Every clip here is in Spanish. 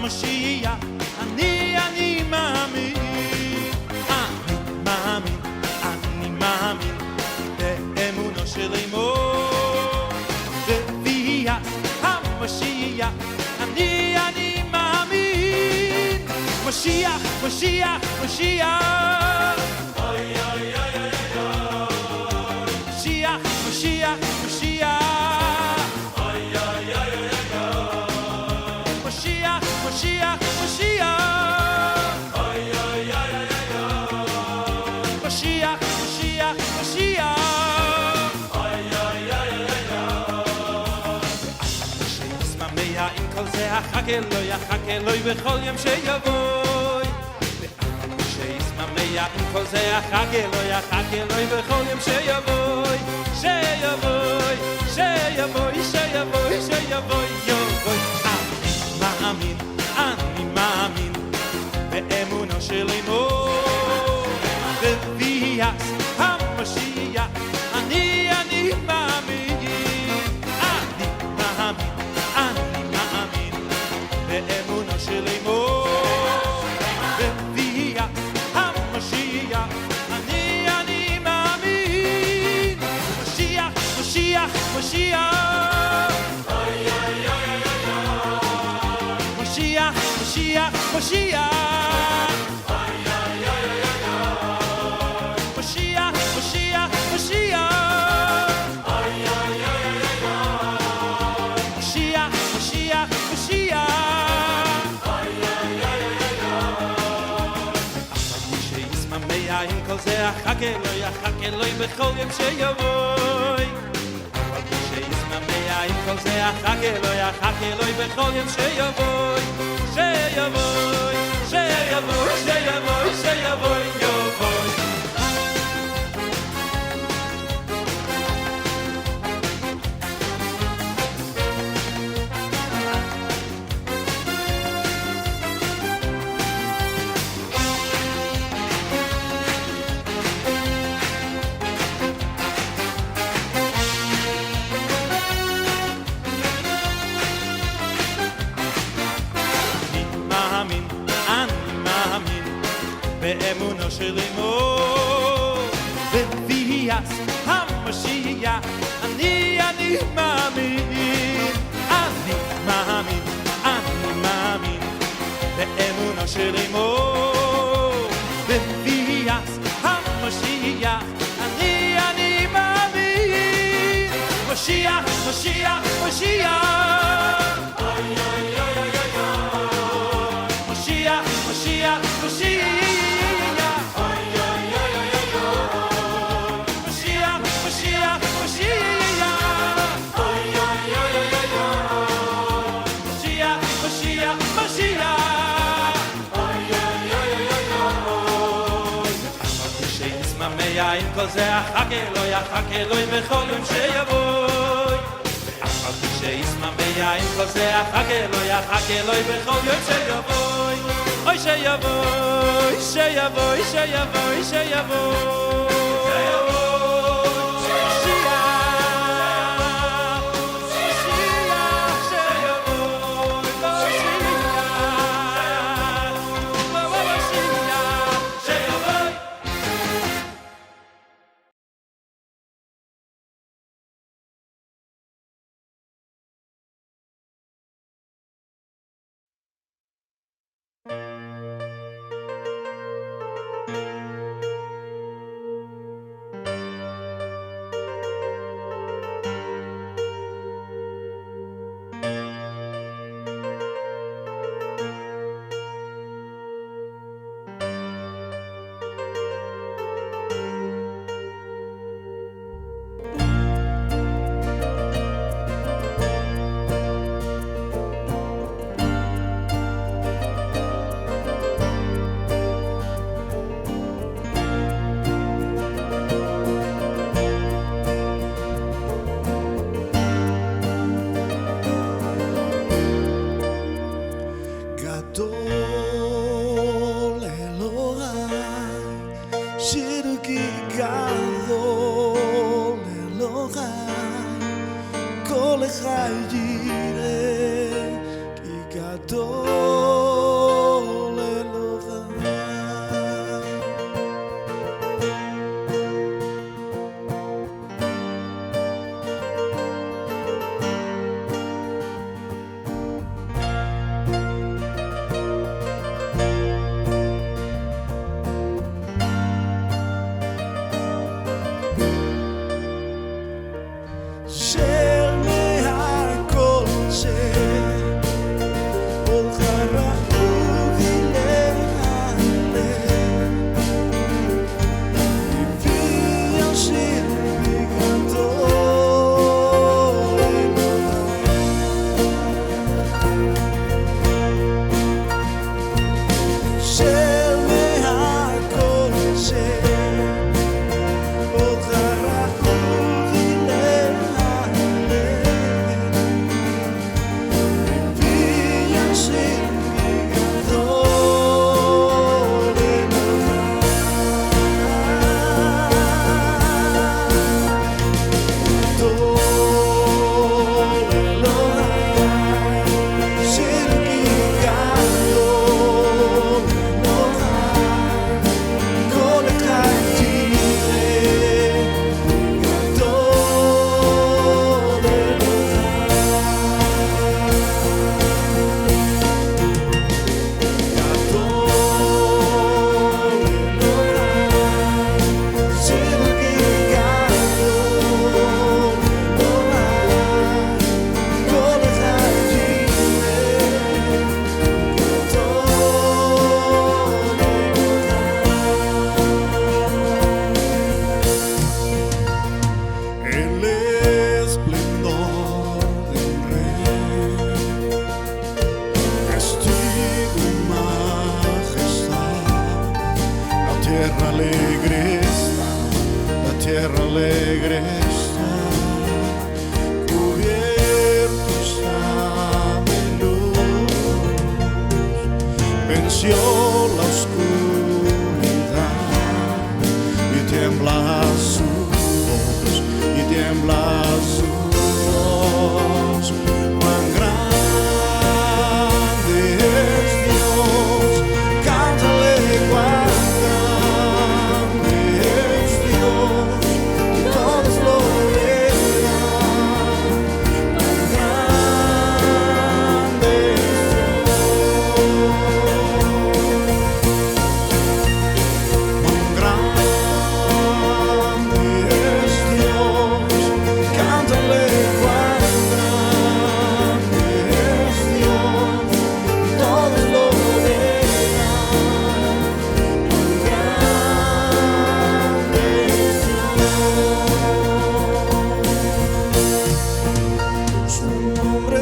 המשיח, אני מאמין, אני מאמין באמונו של אמו בביאת המשיח, אני מאמין, משיח, משיח, משיח, משיח, משיח, משיח, משיח, משיח, משיח, משיח, משיח, משיח, שישמח עם כל זה יחכה אלוהי בכל יום שיבוא, שישמח עם כל זה יחכה אלוהי בכל יום שיבוא, שיבוא, שיבוא, שיבוא, שיבוא, יבוא. אני מאמין באמונו של אמו בביאת המשיח, אני מאמין, אני מאמין באמונו של אמו בביאת המשיח, אני מאמין, משיח, משיח, משיח, משיח, משיח, משיח, משיח, משיח, משיח, משיח, משיח, משיח, שישמח עם כל זה יחכה אלוהי בכל יום שיבוא, שישמח עם כל זה יחכה אלוהי בכל יום שיבוא, שיבוא, שיבוא, שיבוא, שיבוא, יבוא. באמונו של אמו בביאת המשיח, אני מאמין, אני מאמין, אני מאמין באמונו של אמו בביאת המשיח, אני מאמין, משיח, משיח, משיח, משיח, משיח, משיח, עם כל זה יחכה אלוהי בכל יום שיבוא, אף על פי שישמח עם כל זה יחכה אלוהי בכל יום שיבוא, אוי שיבוא, שיבוא, שיבוא, שיבוא, כל אחד יראה כי גדול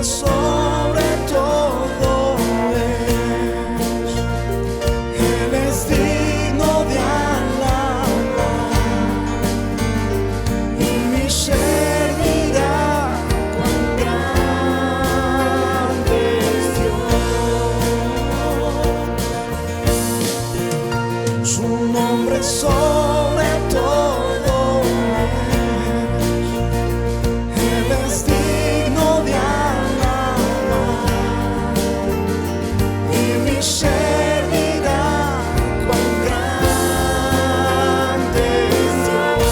sobre todo es. Él es digno de alabar, y mi ser dirá cuán grande es Dios. Su nombre sobre todo es. Él es digno de alabar, y mi ser dirá cuán grande es Dios.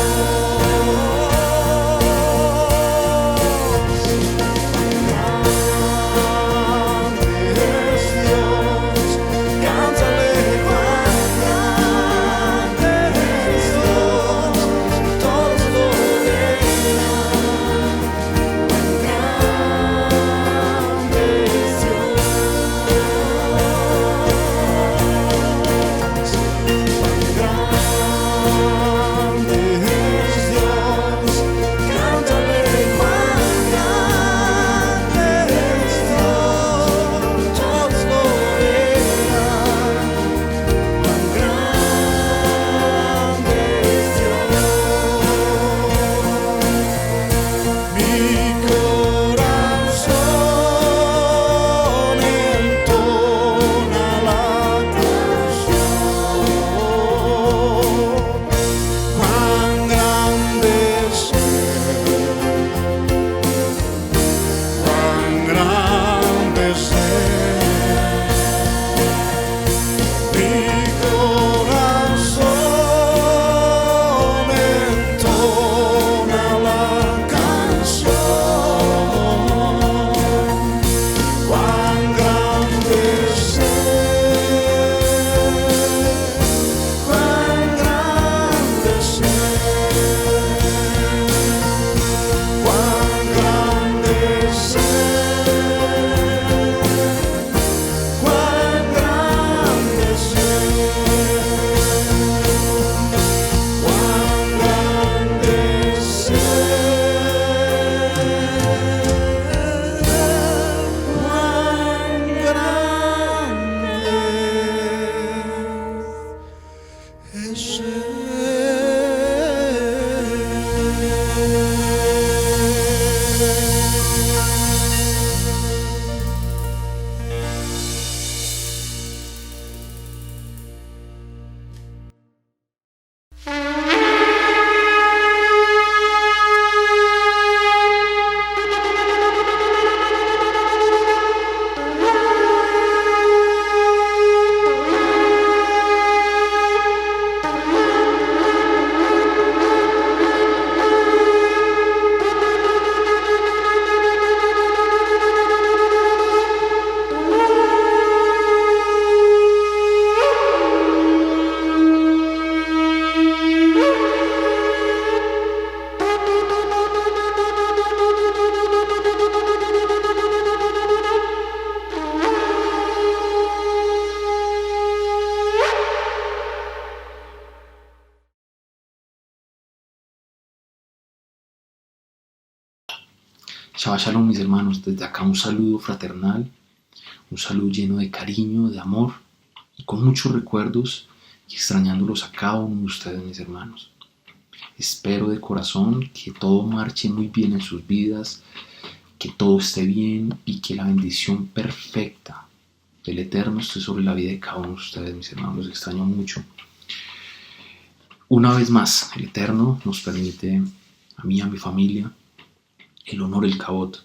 Cántale cuán grande es Dios, todos lo verán. Grande es Dios, grande es Dios. Cántale cuán grande es Dios, todos lo verán. Cuán grande es Dios. Mi corazón entona la canción. Cuán grande es Él, cuán grande es Él. Mi corazón entona la canción. Cuán grande es Él, cuán grande es Él, cuán grande es Él, cuán grande es Shabbat Shalom, mis hermanos, desde acá un saludo fraternal, un saludo lleno de cariño, de amor y con muchos recuerdos y extrañándolos a cada uno de ustedes, mis hermanos. Espero de corazón que todo marche muy bien en sus vidas, que todo esté bien y que la bendición perfecta del Eterno esté sobre la vida de cada uno de ustedes, mis hermanos. Los extraño mucho. Una vez más, el Eterno nos permite, a mí y a mi familia, el honor, el kavod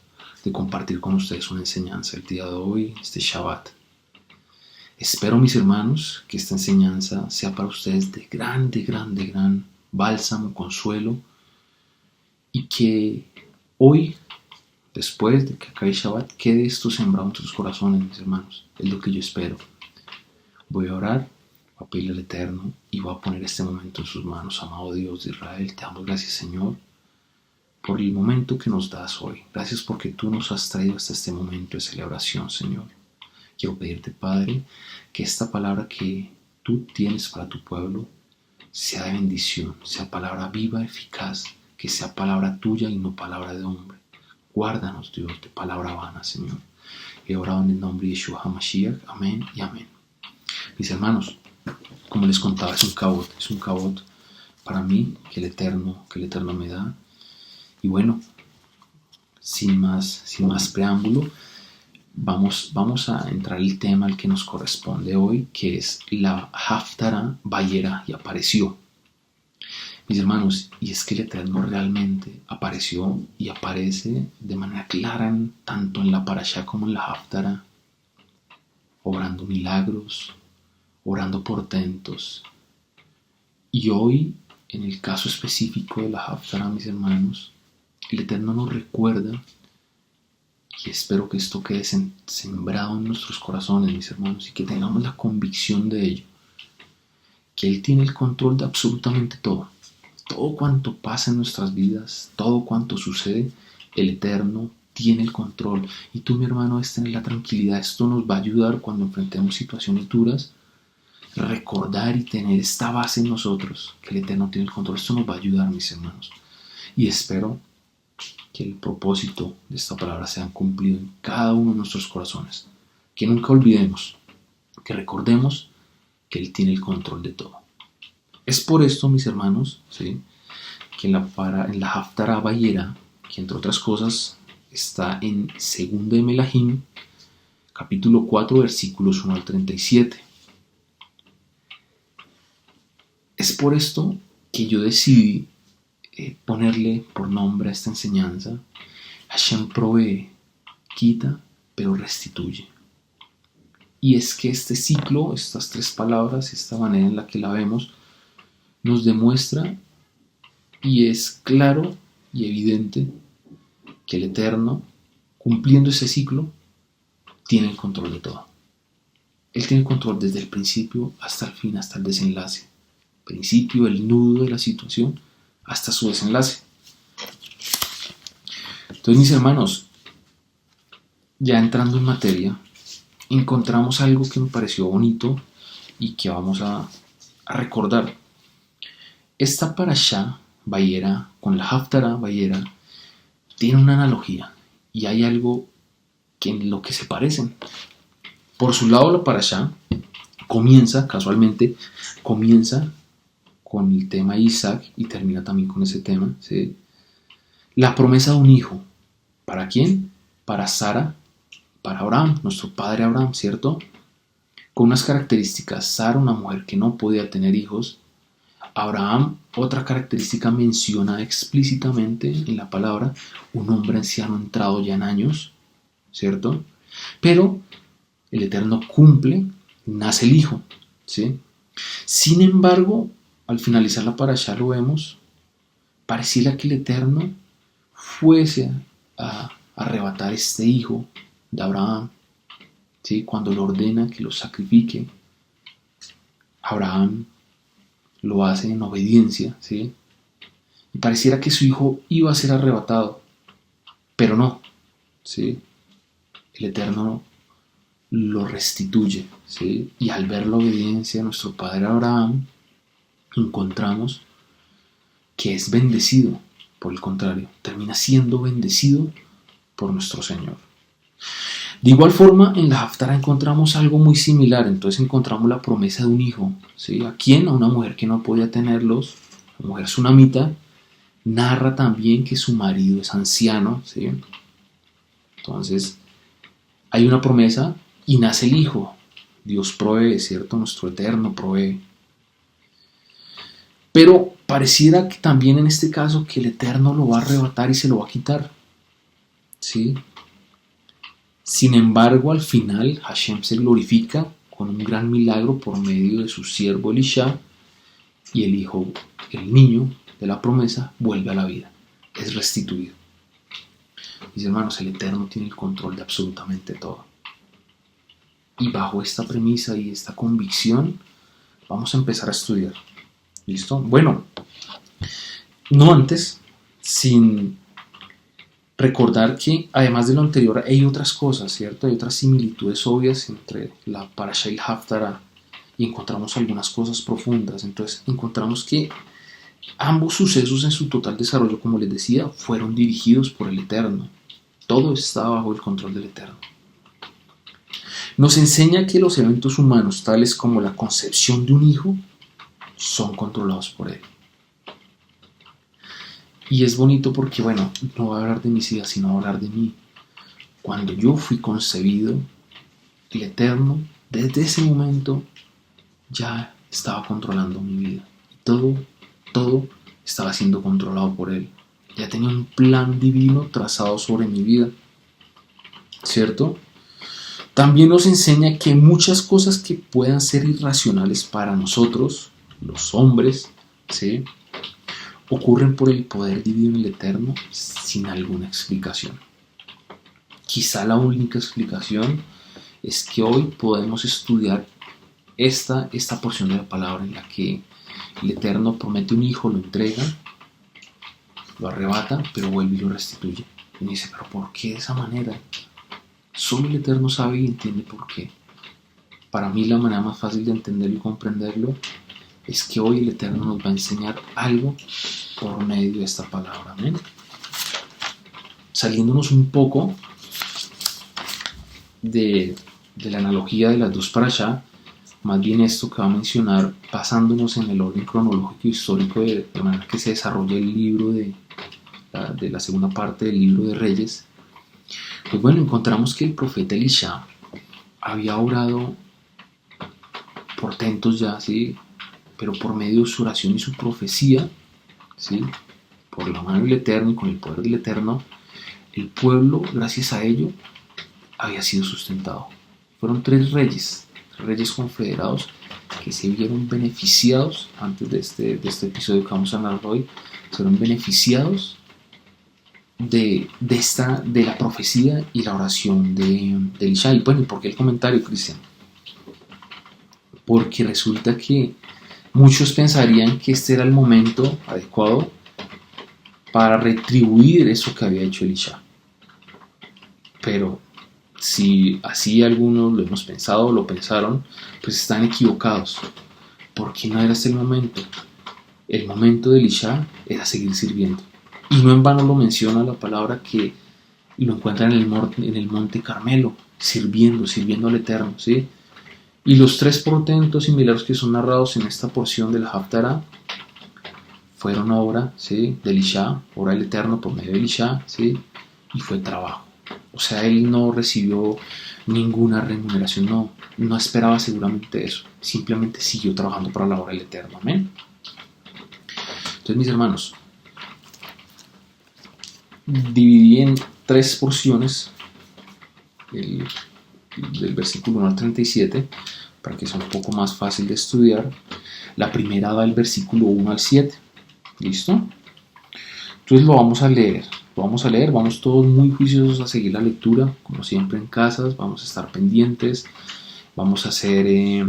de compartir con ustedes una enseñanza el día de hoy, este Shabbat. Espero, mis hermanos, que esta enseñanza sea para ustedes de gran bálsamo, consuelo, y que hoy, después de que acabe Shabbat, quede esto sembrado en tus corazones, mis hermanos. Es lo que yo espero. Voy a orar, voy a pedirle al Eterno y voy a poner este momento en sus manos. Amado Dios de Israel, te damos gracias, Señor, por el momento que nos das hoy. Gracias porque tú nos has traído hasta este momento de celebración, Señor. Quiero pedirte, Padre, que esta palabra que tú tienes para tu pueblo sea de bendición, sea palabra viva, eficaz, que sea palabra tuya y no palabra de hombre. Guárdanos, Dios, de palabra vana, Señor. He orado en el nombre de Yeshua HaMashiach. Amén y amén. Mis hermanos, como les contaba, es un cabot para mí que el Eterno me da. Y bueno, sin más preámbulo, vamos a entrar al tema al que nos corresponde hoy, que es la Haftarah Vayera y apareció. Mis hermanos, y es que el Eterno realmente apareció y aparece de manera clara tanto en la Parashá como en la Haftarah, obrando milagros, orando portentos. Y hoy, en el caso específico de la Haftarah, mis hermanos, el Eterno nos recuerda, y espero que esto quede sembrado en nuestros corazones, mis hermanos, y que tengamos la convicción de ello, que Él tiene el control de absolutamente todo. Todo cuanto pasa en nuestras vidas, todo cuanto sucede, el Eterno tiene el control. Y tú, mi hermano, debes tener la tranquilidad. Esto nos va a ayudar cuando enfrentemos situaciones duras, recordar y tener esta base en nosotros, que el Eterno tiene el control. Esto nos va a ayudar, mis hermanos. Y espero que el propósito de esta palabra sea cumplido en cada uno de nuestros corazones. Que nunca olvidemos, que recordemos que Él tiene el control de todo. Es por esto, mis hermanos, ¿sí?, que en la Haftarah Vayera, que entre otras cosas está en 2 de Melahim, capítulo 4, versículos 1 al 37. Es por esto que yo decidí ponerle por nombre a esta enseñanza: Hashem provee, quita, pero restituye. Y es que este ciclo, estas tres palabras, esta manera en la que la vemos, nos demuestra y es claro y evidente que el Eterno, cumpliendo ese ciclo, tiene el control de todo. Él tiene el control desde el principio hasta el fin, hasta el desenlace. Principio, el nudo de la situación, hasta su desenlace. Entonces, mis hermanos, ya entrando en materia, encontramos algo que me pareció bonito y que vamos a recordar. Esta Parashá Vayera con la Haftarah Vayera tiene una analogía y hay algo que en lo que se parecen. Por su lado, la Parashá comienza con el tema de Isaac y termina también con ese tema, ¿sí? La promesa de un hijo. ¿Para quién? Para Sara, para Abraham, nuestro padre Abraham, ¿cierto? Con unas características. Sara, una mujer que no podía tener hijos. Abraham, otra característica mencionada explícitamente en la palabra, un hombre anciano entrado ya en años, ¿cierto? Pero el Eterno cumple, nace el hijo, ¿sí? Sin embargo, al finalizar la parashá lo vemos, pareciera que el Eterno fuese a arrebatar este hijo de Abraham, ¿sí? Cuando le ordena que lo sacrifique, Abraham lo hace en obediencia, ¿sí? Y pareciera que su hijo iba a ser arrebatado, pero no, ¿sí? El Eterno lo restituye, ¿sí? Y al ver la obediencia de nuestro padre Abraham, encontramos que es bendecido. Por el contrario, termina siendo bendecido por nuestro Señor. De igual forma, en la Haftarah encontramos algo muy similar. Entonces encontramos la promesa de un hijo, ¿sí? ¿A quién? A una mujer que no podía tenerlos, la mujer sunamita. Narra también que su marido es anciano, ¿sí? Entonces, hay una promesa y nace el hijo. Dios provee, ¿cierto? Nuestro Eterno provee. Pero pareciera que también en este caso que el Eterno lo va a arrebatar y se lo va a quitar, ¿sí? Sin embargo, al final Hashem se glorifica con un gran milagro por medio de su siervo Elisha, y el hijo, el niño de la promesa, vuelve a la vida, es restituido. Mis hermanos, el Eterno tiene el control de absolutamente todo. Y bajo esta premisa y esta convicción vamos a empezar a estudiar. ¿Listo? Bueno, no antes, sin recordar que además de lo anterior hay otras cosas, ¿cierto? Hay otras similitudes obvias entre la Parashá y la Haftarah, y encontramos algunas cosas profundas. Entonces encontramos que ambos sucesos en su total desarrollo, como les decía, fueron dirigidos por el Eterno, Todo está bajo el control del Eterno. Nos enseña que los eventos humanos, tales como la concepción de un hijo, son controlados por Él. Y es bonito porque, bueno, no voy a hablar de mis hijas, sino voy a hablar de mí. Cuando yo fui concebido, el Eterno, desde ese momento, ya estaba controlando mi vida. Todo estaba siendo controlado por Él. Ya tenía un plan divino trazado sobre mi vida, ¿cierto? También nos enseña que muchas cosas que puedan ser irracionales para nosotros, los hombres, ¿sí?, ocurren por el poder divino del Eterno sin alguna explicación. Quizá la única explicación es que hoy podemos estudiar esta porción de la palabra en la que el Eterno promete un hijo, lo entrega, lo arrebata, pero vuelve y lo restituye. Y me dice, pero ¿por qué de esa manera? Solo el Eterno sabe y entiende por qué. Para mí la manera más fácil de entenderlo y comprenderlo es que hoy el Eterno nos va a enseñar algo por medio de esta palabra. Amén. Saliéndonos un poco de la analogía de las dos parashá, más bien esto que va a mencionar, basándonos en el orden cronológico histórico de manera que se desarrolla el libro de la segunda parte del libro de Reyes. Pues bueno, encontramos que el profeta Elisha había orado portentos ya, ¿sí?, pero por medio de su oración y su profecía, ¿sí?, por la mano del Eterno y con el poder del Eterno, el pueblo, gracias a ello, había sido sustentado. Fueron tres reyes confederados que se vieron beneficiados, antes de este episodio que vamos a hablar hoy, se vieron beneficiados de la profecía y la oración de Elisha. Y bueno, ¿por qué el comentario, Cristian? Porque resulta que muchos pensarían que este era el momento adecuado para retribuir eso que había hecho Elisha. Pero si así algunos lo hemos pensado o lo pensaron, pues están equivocados. Porque no era este el momento. El momento de Elisha era seguir sirviendo. Y no en vano lo menciona la palabra que lo encuentra en el monte Carmelo, sirviendo al Eterno, ¿sí? Y los tres portentos y milagros que son narrados en esta porción de la Haftará fueron obra, ¿sí?, de Elisha, obra del Eterno por medio de Elisha, ¿sí?, y fue trabajo. O sea, él no recibió ninguna remuneración, no esperaba seguramente eso, simplemente siguió trabajando para la obra del Eterno. Amén. Entonces, mis hermanos, dividí en tres porciones del versículo 1 al 37 para que sea un poco más fácil de estudiar. La primera va del versículo 1 al 7. ¿Listo? Entonces lo vamos a leer, vamos todos muy juiciosos a seguir la lectura, como siempre en casas, vamos a estar pendientes, vamos a ser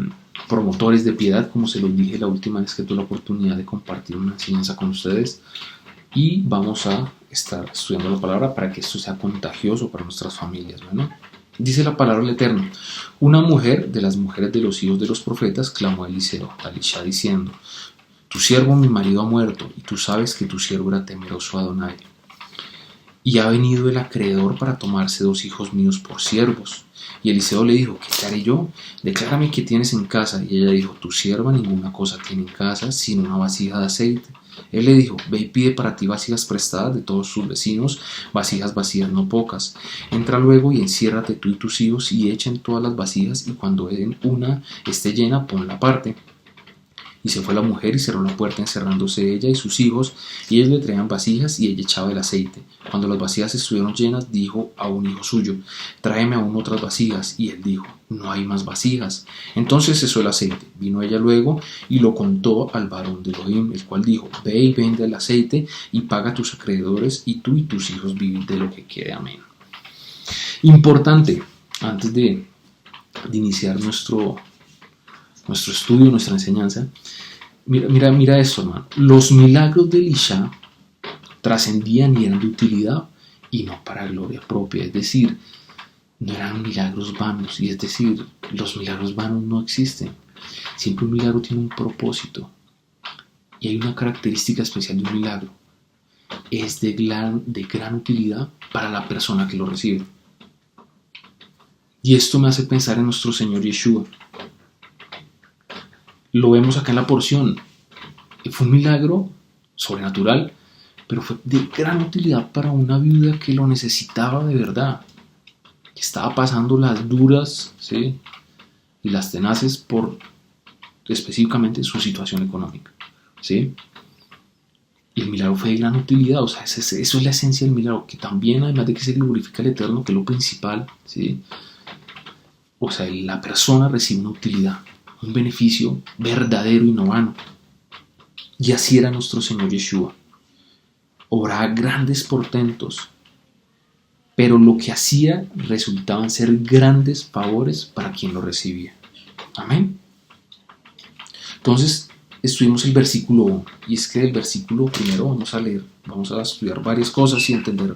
promotores de piedad, como se los dije la última vez que tuve la oportunidad de compartir una enseñanza con ustedes, y vamos a estar estudiando la palabra para que esto sea contagioso para nuestras familias. Bueno, dice la palabra del Eterno: una mujer de las mujeres de los hijos de los profetas clamó a Elisha diciendo: tu siervo mi marido ha muerto, y tú sabes que tu siervo era temeroso a Adonai. Y ha venido el acreedor para tomarse 2 hijos míos por siervos. Y Eliseo le dijo: ¿qué haré yo? Declárame qué tienes en casa. Y ella dijo: tu sierva ninguna cosa tiene en casa, sino una vasija de aceite. Él le dijo: ve y pide para ti vasijas prestadas de todos sus vecinos, vasijas vacías no pocas. Entra luego y enciérrate tú y tus hijos, y echen todas las vasijas, y cuando una esté llena, ponla aparte. Y se fue la mujer y cerró la puerta, encerrándose ella y sus hijos, y ellos le traían vasijas y ella echaba el aceite. Cuando las vasijas estuvieron llenas, dijo a un hijo suyo: tráeme aún otras vasijas. Y él dijo: no hay más vasijas. Entonces cesó el aceite. Vino ella luego y lo contó al varón de Elohim, el cual dijo: ve y vende el aceite y paga a tus acreedores, y tú y tus hijos vivid de lo que quede. Amén. Importante, antes de iniciar nuestro estudio, nuestra enseñanza, mira esto, hermano. Los milagros de Elisha trascendían y eran de utilidad y no para gloria propia, es decir, no eran milagros vanos, y es decir, los milagros vanos no existen. Siempre un milagro tiene un propósito, y hay una característica especial de un milagro: es de gran utilidad para la persona que lo recibe. Y esto me hace pensar en nuestro Señor Yeshua. Lo vemos acá en la porción. Fue un milagro sobrenatural, pero fue de gran utilidad para una viuda que lo necesitaba de verdad, que estaba pasando las duras, ¿sí?, y las tenaces por específicamente su situación económica, ¿sí? Y el milagro fue de gran utilidad. O sea, eso es la esencia del milagro, que también, además de que se glorifica al Eterno, que es lo principal, ¿sí?, o sea, la persona recibe una utilidad, un beneficio verdadero y no vano. Y así era nuestro Señor Yeshua. Obraba grandes portentos, pero lo que hacía resultaban ser grandes favores para quien lo recibía. Amén. Entonces, estuvimos el versículo 1, y es que del versículo primero vamos a estudiar varias cosas y entender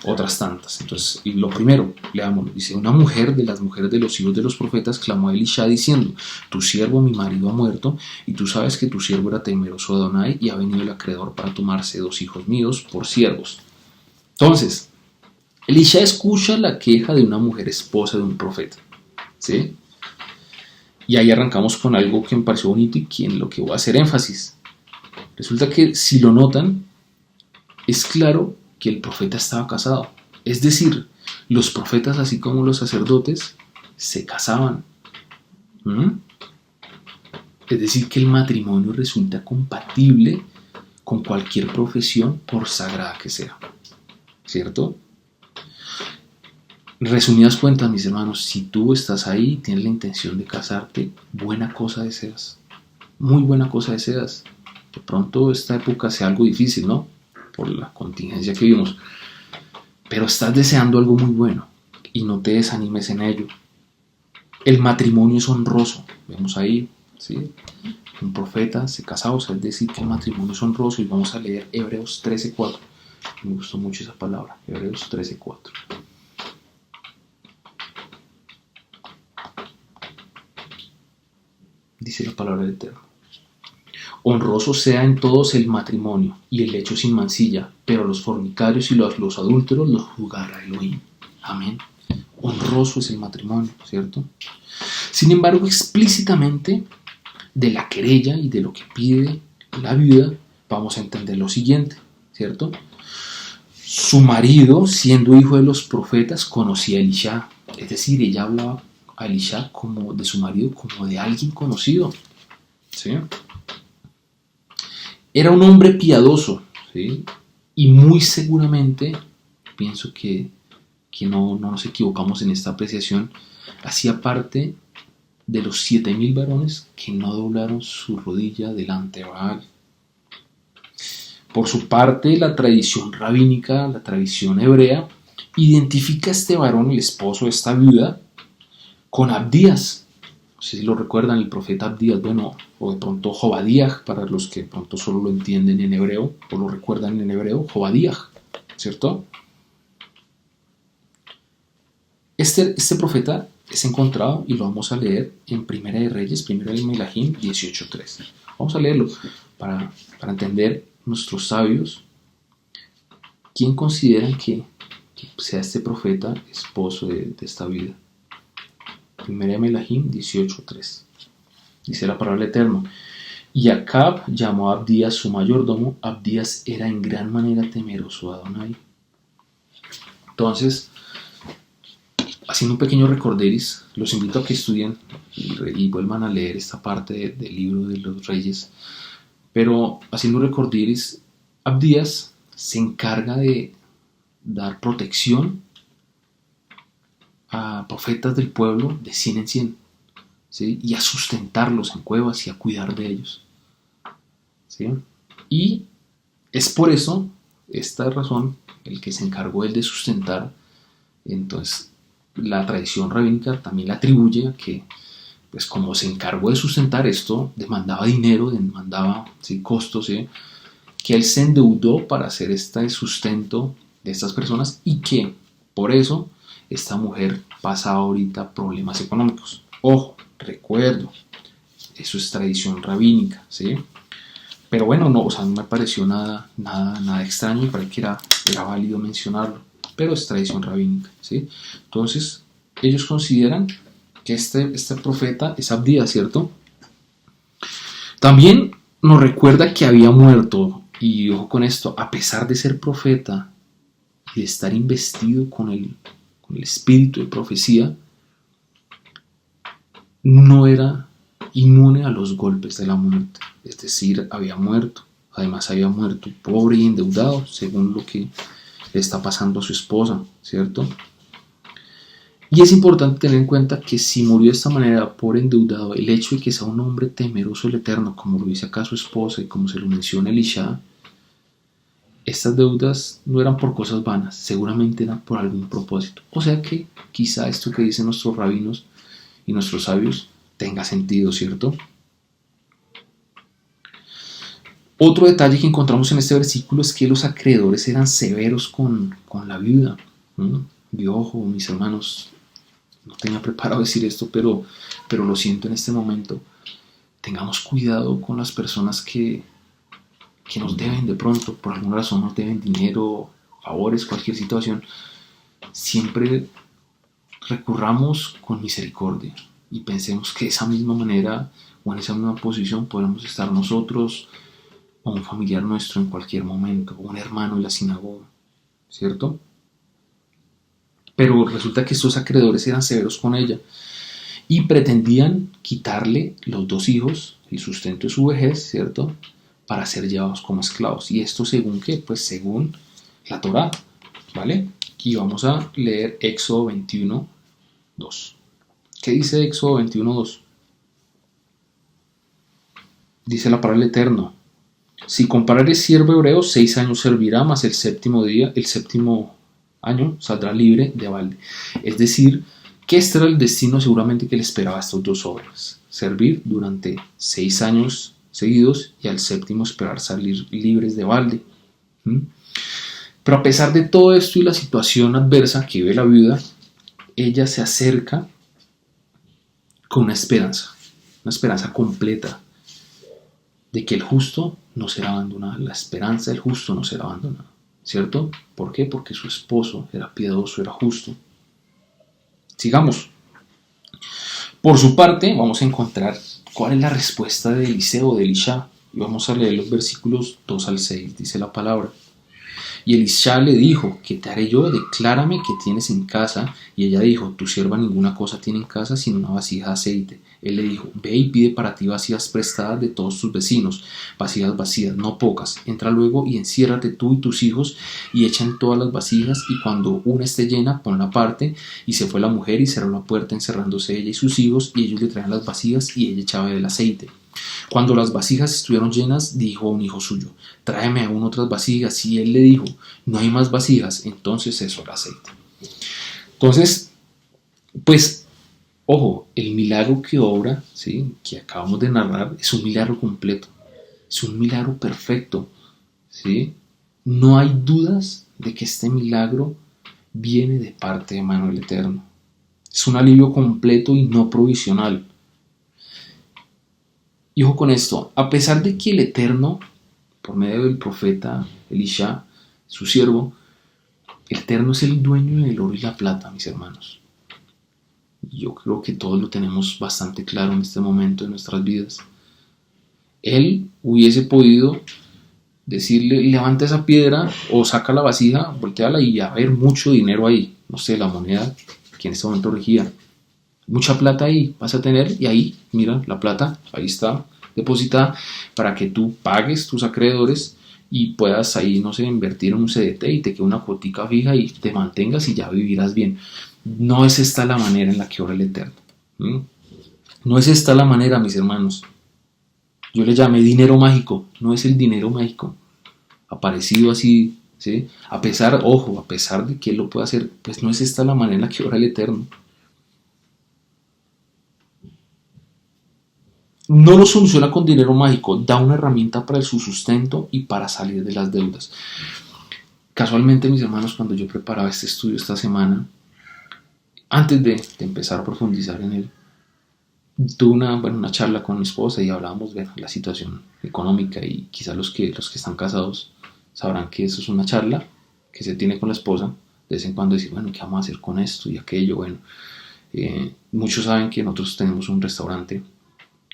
otras tantas. Entonces, lo primero, leamos, dice: una mujer de las mujeres de los hijos de los profetas clamó a Elisha diciendo: tu siervo mi marido ha muerto, y tú sabes que tu siervo era temeroso de Adonai, y ha venido el acreedor para tomarse 2 hijos míos por siervos. Entonces, Elisha escucha la queja de una mujer esposa de un profeta, ¿sí? Y ahí arrancamos con algo que me pareció bonito y en lo que voy a hacer énfasis. Resulta que, si lo notan, es claro que el profeta estaba casado. Es decir, los profetas, así como los sacerdotes, se casaban. Es decir, que el matrimonio resulta compatible con cualquier profesión, por sagrada que sea, ¿cierto? Resumidas cuentas, mis hermanos, si tú estás ahí y tienes la intención de casarte, buena cosa deseas, muy buena cosa deseas. De pronto esta época sea algo difícil, ¿no?, por la contingencia que vivimos, pero estás deseando algo muy bueno y no te desanimes en ello. El matrimonio es honroso. Vemos ahí, ¿sí?, un profeta se casaba, o sea, es decir, que el matrimonio es honroso. Y vamos a leer Hebreos 13:4. Me gustó mucho esa palabra, Hebreos 13:4. Dice la palabra del Eterno: honroso sea en todos el matrimonio y el lecho sin mancilla, pero los fornicarios y los adúlteros los juzgará Elohim. Amén. Honroso es el matrimonio, ¿cierto? Sin embargo, explícitamente de la querella y de lo que pide la viuda, vamos a entender lo siguiente, ¿cierto? Su marido, siendo hijo de los profetas, conocía a Elisha. Es decir, ella hablaba a Elisha como de su marido, como de alguien conocido, ¿sí? Era un hombre piadoso, ¿sí? Y muy seguramente, pienso que no nos equivocamos en esta apreciación, hacía parte de los 7,000 varones que no doblaron su rodilla delante de Baal. Por su parte, la tradición rabínica, la tradición hebrea, identifica a este varón, el esposo de esta viuda, con Abdías. No sé si lo recuerdan, el profeta Abdías, bueno, o de pronto Jobadías, para los que de pronto solo lo entienden en hebreo, o lo recuerdan en hebreo, Jobadías, ¿cierto? Este profeta es encontrado, y lo vamos a leer en Primera de Reyes, Primera de Melahim 18:3. Vamos a leerlo para entender nuestros sabios quién consideran que sea este profeta esposo de esta vida. Primera de Melahim 18:3. Dice la palabra del Eterno: y Acab llamó a Abdías su mayordomo. Abdías era en gran manera temeroso de Adonai. Entonces, haciendo un pequeño recorderis, los invito a que estudien y vuelvan a leer esta parte del libro de los reyes. Pero haciendo un recorderis, Abdías se encarga de dar protección a profetas del pueblo de 100 en 100, ¿sí?, y a sustentarlos en cuevas y a cuidar de ellos, ¿sí? Y es por eso, esta razón, el que se encargó él de sustentar. Entonces, la tradición rabínica también le atribuye a que, pues como se encargó de sustentar esto, demandaba dinero, demandaba, ¿sí?, costos, ¿sí?, que él se endeudó para hacer este sustento de estas personas, y que por eso esta mujer pasa ahorita problemas económicos. Ojo, recuerdo, eso es tradición rabínica, ¿sí? Pero bueno, no, o sea, no me pareció nada extraño, me parece que era válido mencionarlo, pero es tradición rabínica, ¿sí? Entonces, ellos consideran que este profeta es Abdías, ¿cierto? También nos recuerda que había muerto, y ojo con esto, a pesar de ser profeta y de estar investido con el espíritu de profecía, no era inmune a los golpes de la muerte, es decir, había muerto, además había muerto pobre y endeudado, según lo que le está pasando a su esposa, ¿cierto? Y es importante tener en cuenta que si murió de esta manera por endeudado, el hecho de que sea un hombre temeroso del Eterno, como lo dice acá su esposa y como se lo menciona Elisha, estas deudas no eran por cosas vanas, seguramente eran por algún propósito. O sea que quizá esto que dicen nuestros rabinos y nuestros sabios tenga sentido, ¿cierto? Otro detalle que encontramos en este versículo es que los acreedores eran severos con la viuda. Y ojo, mis hermanos, no tenía preparado decir esto, pero lo siento en este momento. Tengamos cuidado con las personas que nos deben de pronto, por alguna razón nos deben dinero, favores, cualquier situación. Siempre recurramos con misericordia y pensemos que de esa misma manera o en esa misma posición podemos estar nosotros o un familiar nuestro en cualquier momento, o un hermano en la sinagoga, ¿cierto? Pero resulta que estos acreedores eran severos con ella y pretendían quitarle los 2 hijos, el sustento de su vejez, ¿cierto?, para ser llevados como esclavos. ¿Y esto según qué? Pues según la Torá, ¿vale? Y vamos a leer Éxodo 21, 2. ¿Qué dice Éxodo 21, 2? Dice la palabra del Eterno: si comparares siervo hebreo, 6 años servirá, mas el séptimo año saldrá libre de balde. Es decir, que este era el destino seguramente que le esperaba a estos 2 hombres: servir durante 6 años seguidos y al séptimo esperar salir libres de balde. Pero a pesar de todo esto y la situación adversa que vive la viuda, ella se acerca con una esperanza completa de que el justo no será abandonado. La esperanza del justo no será abandonada, ¿cierto? ¿Por qué? Porque su esposo era piadoso, era justo. Sigamos. Por su parte, vamos a encontrar cuál es la respuesta de Eliseo, de Elisha. Y vamos a leer los versículos 2 al 6, dice la palabra. Y Elisha le dijo: ¿qué te haré yo? Declárame qué tienes en casa. Y ella dijo: tu sierva ninguna cosa tiene en casa sino una vasija de aceite. Él le dijo: ve y pide para ti vasijas prestadas de todos tus vecinos, vasijas vacías, no pocas. Entra luego y enciérrate tú y tus hijos y echen todas las vasijas, y cuando una esté llena, ponla aparte. Y se fue la mujer y cerró la puerta, encerrándose ella y sus hijos, y ellos le traían las vasijas y ella echaba el aceite. Cuando las vasijas estuvieron llenas, dijo a un hijo suyo: tráeme aún otras vasijas. Y él le dijo: no hay más vasijas. Entonces cesó el aceite. Entonces, pues, ojo, el milagro que obra, ¿sí?, que acabamos de narrar, es un milagro completo, es un milagro perfecto, ¿sí? No hay dudas de que este milagro viene de parte de mano del Eterno. Es un alivio completo y no provisional. Y ojo con esto: a pesar de que el Eterno, por medio del profeta Elisha, su siervo, el Eterno es el dueño del oro y la plata, mis hermanos. Yo creo que todos lo tenemos bastante claro en este momento de nuestras vidas. Él hubiese podido decirle: levanta esa piedra o saca la vasija, volteala y a ver mucho dinero ahí. No sé, la moneda que en este momento regía. Mucha plata ahí vas a tener, y ahí, mira, la plata, ahí está depositada para que tú pagues tus acreedores y puedas ahí, no sé, invertir en un CDT y te quede una cuotica fija y te mantengas y ya vivirás bien. No es esta la manera en la que obra el Eterno. No es esta la manera, mis hermanos. Yo le llamé dinero mágico. No es el dinero mágico aparecido así, ¿sí? A pesar de que él lo pueda hacer, pues no es esta la manera en la que obra el Eterno. No lo soluciona con dinero mágico, da una herramienta para su sustento y para salir de las deudas. Casualmente, mis hermanos, cuando yo preparaba este estudio esta semana, antes de empezar a profundizar en él, tuve una charla con mi esposa y hablábamos de la situación económica, y quizás los que están casados sabrán que eso es una charla que se tiene con la esposa de vez en cuando, decir, bueno, ¿qué vamos a hacer con esto y aquello? Bueno, muchos saben que nosotros tenemos un restaurante,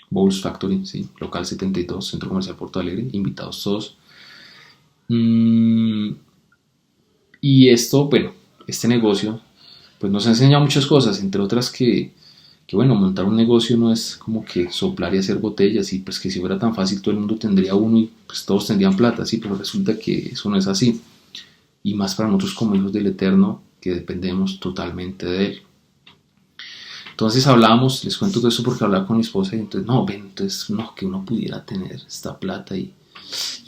Bowls Factory, ¿sí? Local 72, Centro Comercial Porto Alegre, invitados todos. Y esto, bueno, este negocio pues nos ha enseñado muchas cosas, entre otras que bueno, montar un negocio no es como que soplar y hacer botellas, y pues que si fuera tan fácil todo el mundo tendría uno y pues todos tendrían plata, sí, pero resulta que eso no es así, y más para nosotros como hijos del Eterno, que dependemos totalmente de Él. Entonces hablábamos, les cuento todo eso porque hablaba con mi esposa, y entonces, no, que uno pudiera tener esta plata, y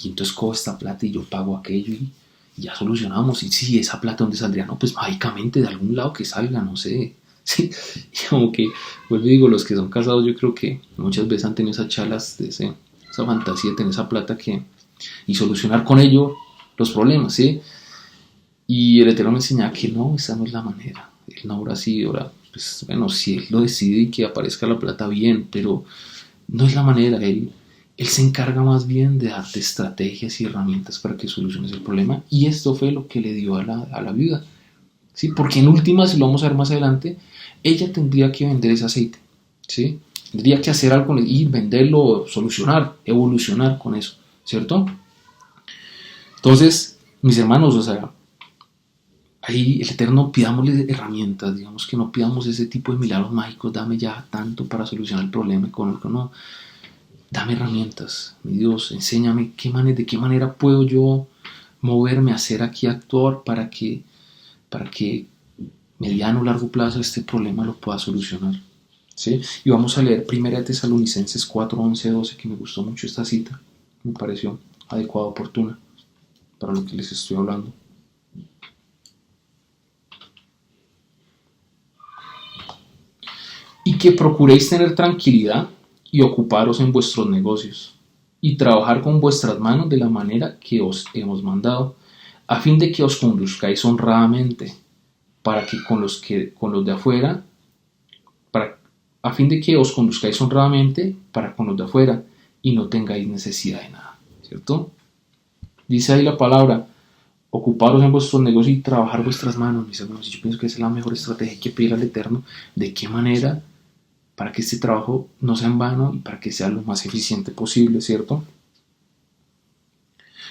entonces cojo esta plata y yo pago aquello, y ya solucionamos. Y sí, esa plata, ¿dónde saldría? No, pues mágicamente de algún lado que salga, no sé. Sí, y como que, pues digo, los que son casados, yo creo que muchas veces han tenido esas charlas de esa fantasía de tener esa plata y solucionar con ello los problemas, ¿sí? Y el Eterno me enseñaba que no, esa no es la manera. Él no obra así, ahora, pues bueno, si Él lo decide y que aparezca la plata, bien, pero no es la manera. Él se encarga más bien de darte estrategias y herramientas para que soluciones el problema, y esto fue lo que le dio a la viuda, ¿sí? Porque en últimas, si lo vamos a ver más adelante, ella tendría que vender ese aceite, ¿sí? Tendría que hacer algo y venderlo, solucionar, evolucionar con eso, ¿cierto? Entonces, mis hermanos, o sea, ahí el Eterno, pidámosle herramientas, digamos que no pidamos ese tipo de milagros mágicos, dame ya tanto para solucionar el problema económico, no. Dame herramientas, mi Dios, enséñame de qué manera puedo yo moverme, hacer aquí, actuar para que mediano o largo plazo este problema lo pueda solucionar, ¿sí? Y vamos a leer 1 Tesalonicenses 4, 11, 12, que me gustó mucho esta cita, me pareció adecuada, oportuna para lo que les estoy hablando. Y que procuréis tener tranquilidad y ocuparos en vuestros negocios, y trabajar con vuestras manos de la manera que os hemos mandado, a fin de que os conduzcáis honradamente, a fin de que os conduzcáis honradamente para con los de afuera, y no tengáis necesidad de nada, ¿cierto? Dice ahí la palabra, ocuparos en vuestros negocios y trabajar vuestras manos, mis hermanos. Y yo pienso que esa es la mejor estrategia que pedir al Eterno, de qué manera, para que este trabajo no sea en vano y para que sea lo más eficiente posible, ¿cierto?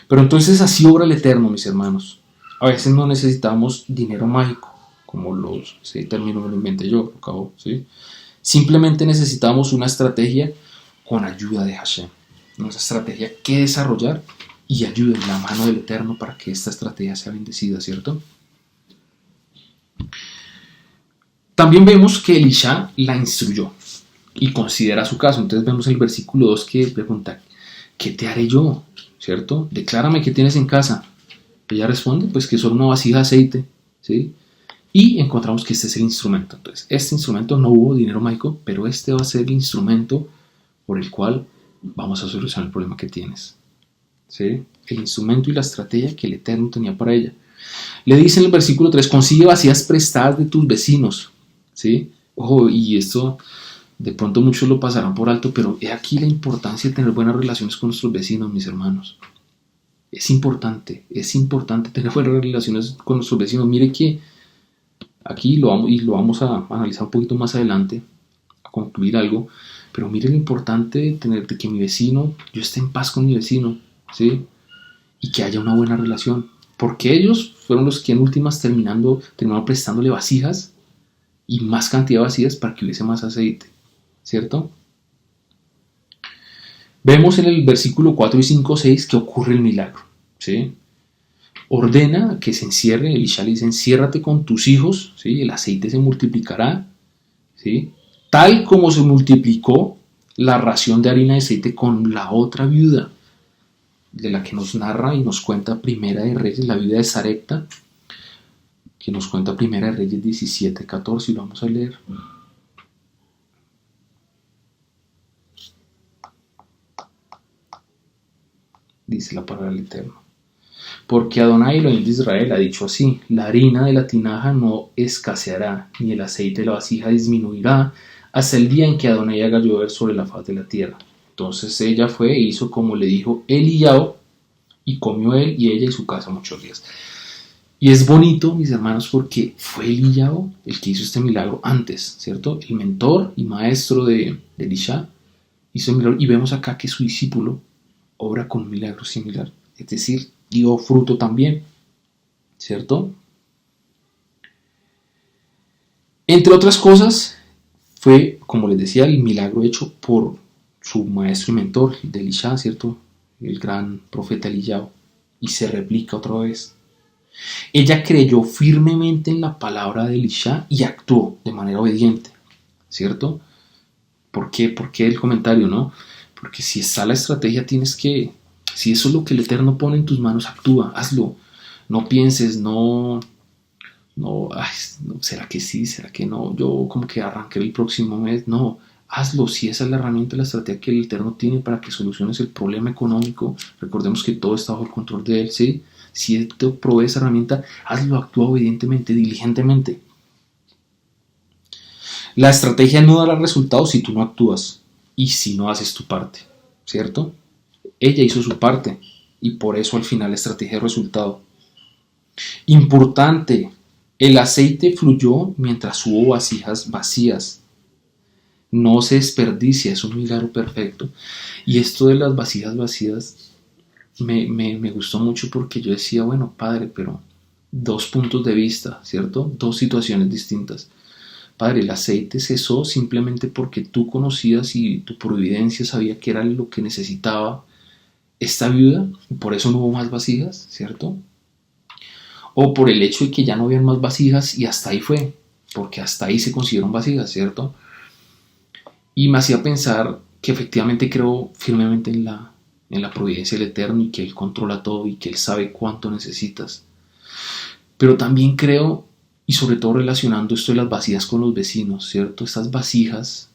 Pero entonces así obra el Eterno, mis hermanos. A veces no necesitamos dinero mágico, como ese término me lo inventé yo, lo acabo, ¿sí? Simplemente necesitamos una estrategia con ayuda de Hashem, una estrategia que desarrollar, y ayuda en la mano del Eterno para que esta estrategia sea bendecida, ¿cierto? También vemos que Elisha la instruyó y considera su caso. Entonces vemos el versículo 2 que pregunta, ¿qué te haré yo? ¿Cierto? Declárame qué tienes en casa. Ella responde, pues que solo una vasija de aceite, ¿sí? Y encontramos que este es el instrumento. Entonces, este instrumento, no hubo dinero mágico, pero este va a ser el instrumento por el cual vamos a solucionar el problema que tienes, ¿sí? El instrumento y la estrategia que el Eterno tenía para ella. Le dice en el versículo 3, consigue vasijas prestadas de tus vecinos, ¿sí? Ojo, y esto de pronto muchos lo pasarán por alto, pero he aquí la importancia de tener buenas relaciones con nuestros vecinos, mis hermanos. Es importante tener buenas relaciones con nuestros vecinos. Mire que aquí lo vamos a analizar un poquito más adelante, a concluir algo, pero mire lo importante de que mi vecino, yo esté en paz con mi vecino, ¿sí? Y que haya una buena relación, porque ellos fueron los que en últimas terminaron prestándole vasijas y más cantidad de vasijas para que hubiese más aceite, ¿cierto? Vemos en el versículo 4 y 5, 6 que ocurre el milagro, ¿sí? Ordena que se encierre, Elisha le dice, enciérrate con tus hijos, ¿sí? El aceite se multiplicará, ¿sí? Tal como se multiplicó la ración de harina de aceite con la otra viuda, de la que nos narra y nos cuenta Primera de Reyes, la viuda de Sarepta, que nos cuenta Primera de Reyes 17, 14, y lo vamos a leer. Dice la palabra del Eterno. Porque Adonai Elohim de Israel ha dicho así, la harina de la tinaja no escaseará, ni el aceite de la vasija disminuirá, hasta el día en que Adonai haga llover sobre la faz de la tierra. Entonces ella fue e hizo como le dijo Eliyahu, y comió él y ella y su casa muchos días. Y es bonito, mis hermanos, porque fue Eliyahu el que hizo este milagro antes, ¿cierto? El mentor y maestro de Elisha hizo el milagro, y vemos acá que su discípulo obra con un milagro similar, es decir, dio fruto también, ¿cierto? Entre otras cosas, fue, como les decía, el milagro hecho por su maestro y mentor de Elisha, ¿cierto? El gran profeta Eliyahu, y se replica otra vez. Ella creyó firmemente en la palabra de Elisha y actuó de manera obediente, ¿cierto? ¿Por qué? ¿Por qué el comentario, no? Porque si está la estrategia, si eso es lo que el Eterno pone en tus manos, actúa, hazlo. No pienses, no, ¿será que sí? ¿Será que no? Yo como que arranqué el próximo mes. No, hazlo. Si esa es la herramienta, la estrategia que el Eterno tiene para que soluciones el problema económico, recordemos que todo está bajo el control de Él, ¿sí? Si Él te provee esa herramienta, hazlo, actúa obedientemente, diligentemente. La estrategia no dará resultados si tú no actúas y si no haces tu parte, ¿cierto? Ella hizo su parte y por eso al final la estrategia dio resultado. Importante, el aceite fluyó mientras hubo vasijas vacías. No se desperdicia, es un milagro perfecto. Y esto de las vasijas vacías me gustó mucho porque yo decía, bueno, Padre, pero dos puntos de vista, ¿cierto? Dos situaciones distintas. Padre, el aceite cesó simplemente porque tú conocías y tu providencia sabía que era lo que necesitaba esta viuda y por eso no hubo más vasijas, ¿cierto? O por el hecho de que ya no habían más vasijas y hasta ahí fue, porque hasta ahí se consiguieron vasijas, ¿cierto? Y me hacía pensar que efectivamente creo firmemente en la providencia del Eterno y que Él controla todo y que Él sabe cuánto necesitas. Pero también creo, y sobre todo relacionando esto de las vasijas con los vecinos, ¿cierto? Estas vasijas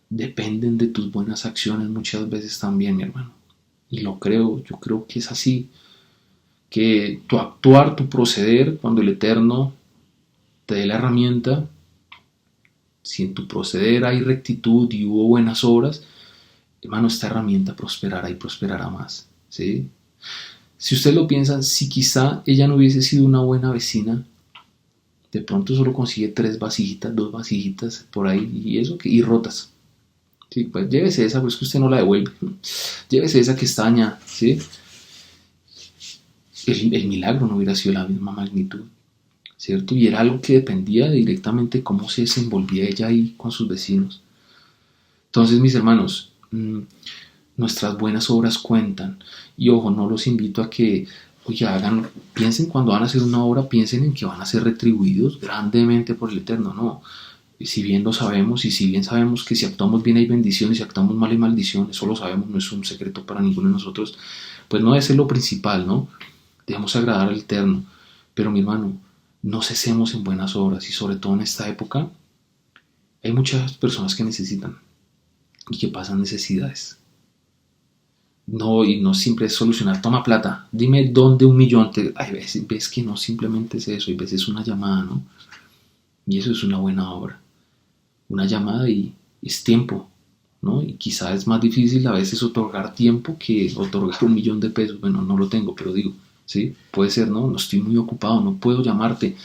dependen de tus buenas acciones muchas veces también, mi hermano. Y yo creo que es así. Que tu actuar, tu proceder, cuando el Eterno te dé la herramienta, si en tu proceder hay rectitud y hubo buenas obras, hermano, esta herramienta prosperará y prosperará más, ¿sí? Si usted lo piensa, si quizá ella no hubiese sido una buena vecina, de pronto solo consigue 3 vasijitas, 2 vasijitas por ahí y rotas. Sí, pues llévese esa, pues que usted no la devuelve. Llévese esa que está dañada, ¿sí? El milagro no hubiera sido la misma magnitud, ¿cierto? Y era algo que dependía directamente de cómo se desenvolvía ella ahí con sus vecinos. Entonces, mis hermanos, nuestras buenas obras cuentan. Y ojo, no los invito a que, piensen cuando van a hacer una obra, piensen en que van a ser retribuidos grandemente por el Eterno, no. Si bien lo sabemos y si bien sabemos que si actuamos bien hay bendiciones y si actuamos mal hay maldiciones, eso lo sabemos, no es un secreto para ninguno de nosotros, pues no debe ser lo principal, ¿no? Debemos agradar al Eterno, pero mi hermano, no cesemos en buenas obras y sobre todo en esta época hay muchas personas que necesitan y que pasan necesidades. No, y no siempre es solucionar, toma plata, dime dónde 1.000.000, hay veces ves que no simplemente es eso, hay veces es una llamada, ¿no? Y eso es una buena obra, una llamada y es tiempo, ¿no? Y quizá es más difícil a veces otorgar tiempo que otorgar 1.000.000 de pesos, bueno, no lo tengo, pero digo, ¿sí? Puede ser, no estoy muy ocupado, no puedo llamarte.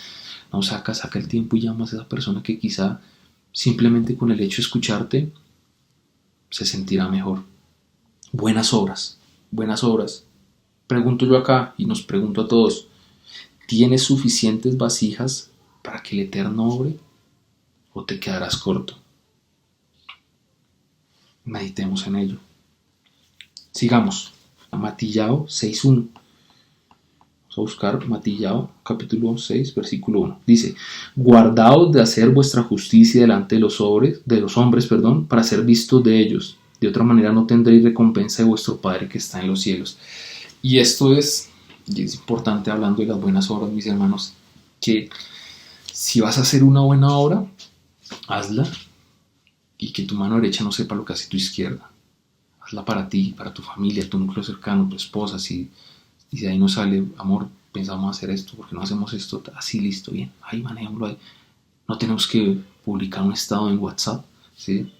No, saca el tiempo y llamas a esa persona que quizá simplemente con el hecho de escucharte se sentirá mejor. Buenas obras. Pregunto yo acá y nos pregunto a todos, ¿tienes suficientes vasijas para que el Eterno obre o te quedarás corto? Meditemos en ello. Sigamos. Matillao 6.1. Vamos a buscar Matillao capítulo 6 versículo 1. Dice, guardaos de hacer vuestra justicia delante de los hombres, para ser vistos de ellos. De otra manera no tendréis recompensa de vuestro Padre que está en los cielos. Y esto es importante hablando de las buenas obras, mis hermanos, que si vas a hacer una buena obra, hazla y que tu mano derecha no sepa lo que hace tu izquierda. Hazla para ti, para tu familia, tu núcleo cercano, tu esposa. Si de ahí no sale, amor, pensamos hacer esto, ¿por qué no hacemos esto? Así, listo, bien, ahí manejémoslo ahí. No tenemos que publicar un estado en WhatsApp ¿sí?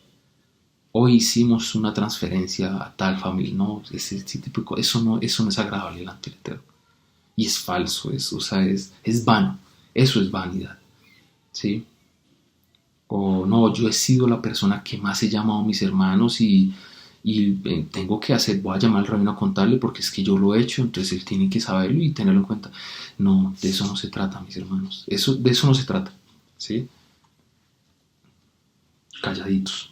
Hoy hicimos una transferencia a tal familia, no, ese tipo de eso no es agradable delante del Eterno. Y es falso, es vano, eso es vanidad, ¿sí? O no, yo he sido la persona que más he llamado a mis hermanos y tengo que voy a llamar al rabino a contarle porque es que yo lo he hecho, entonces él tiene que saberlo y tenerlo en cuenta. No, de eso no se trata, mis hermanos, de eso no se trata, ¿sí? Calladitos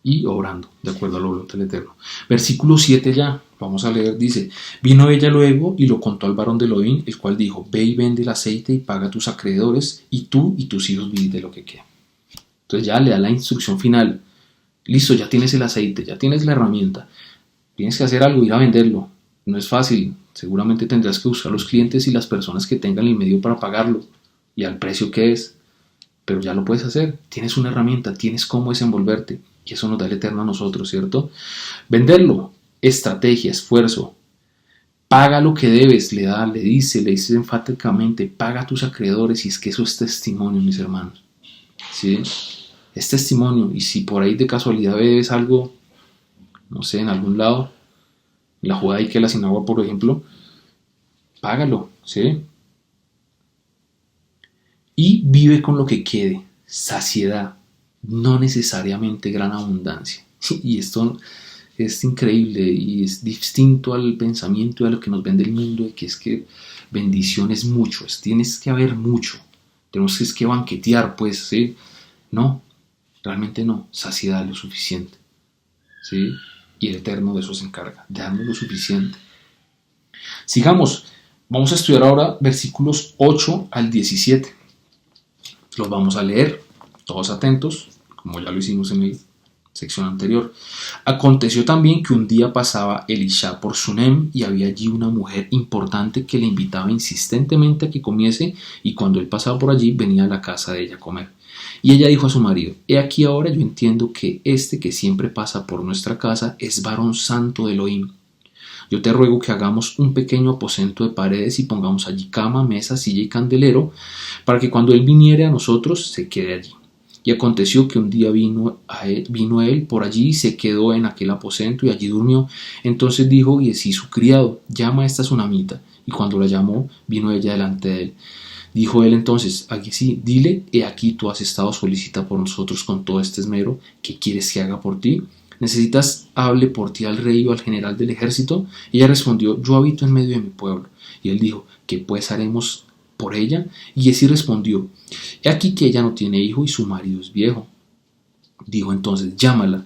y orando, de acuerdo a la voluntad del Eterno. Versículo 7 ya, vamos a leer, dice, vino ella luego y lo contó al varón de Elohim, el cual dijo, ve y vende el aceite y paga a tus acreedores, y tú y tus hijos vivid de lo que queda. Entonces ya le da la instrucción final, listo, ya tienes el aceite, ya tienes la herramienta, tienes que hacer algo, ir a venderlo, no es fácil, seguramente tendrás que buscar los clientes y las personas que tengan el medio para pagarlo, y al precio que es, pero ya lo puedes hacer, tienes una herramienta, tienes cómo desenvolverte, y eso nos da el Eterno a nosotros, ¿cierto? Venderlo, estrategia, esfuerzo, paga lo que debes, le dice enfáticamente, paga a tus acreedores, y es que eso es testimonio, mis hermanos, ¿sí? Es testimonio, y si por ahí de casualidad ves algo, no sé, en algún lado, la jugada y que la sin agua, por ejemplo, págalo, ¿sí? Y vive con lo que quede, saciedad, no necesariamente gran abundancia. Y esto es increíble y es distinto al pensamiento de lo que nos vende el mundo, de que es que bendición es mucho, tienes que haber mucho, tenemos que banquetear, pues, ¿sí? No, realmente no, saciedad lo suficiente, ¿sí? Y el Eterno de eso se encarga, de darnos lo suficiente. Sigamos, vamos a estudiar ahora versículos 8 al 17. Los vamos a leer, todos atentos, como ya lo hicimos en la sección anterior. Aconteció también que un día pasaba Elisha por Sunem y había allí una mujer importante que le invitaba insistentemente a que comiese, y cuando él pasaba por allí venía a la casa de ella a comer. Y ella dijo a su marido, he aquí ahora yo entiendo que este que siempre pasa por nuestra casa es varón santo de Elohim. Yo te ruego que hagamos un pequeño aposento de paredes y pongamos allí cama, mesa, silla y candelero, para que cuando él viniere a nosotros se quede allí. Y aconteció que un día vino él por allí y se quedó en aquel aposento y allí durmió. Entonces dijo Giezi su criado, llama a esta sunamita. Y cuando la llamó, vino ella delante de él. Dijo él entonces a Giezi, dile, he aquí tú has estado solícita por nosotros con todo este esmero, ¿qué quieres que haga por ti? ¿Necesitas hable por ti al rey o al general del ejército? Ella respondió, yo habito en medio de mi pueblo. Y él dijo, ¿qué pues haremos por ella? Y Giezi respondió, he aquí que ella no tiene hijo y su marido es viejo. Dijo entonces, llámala.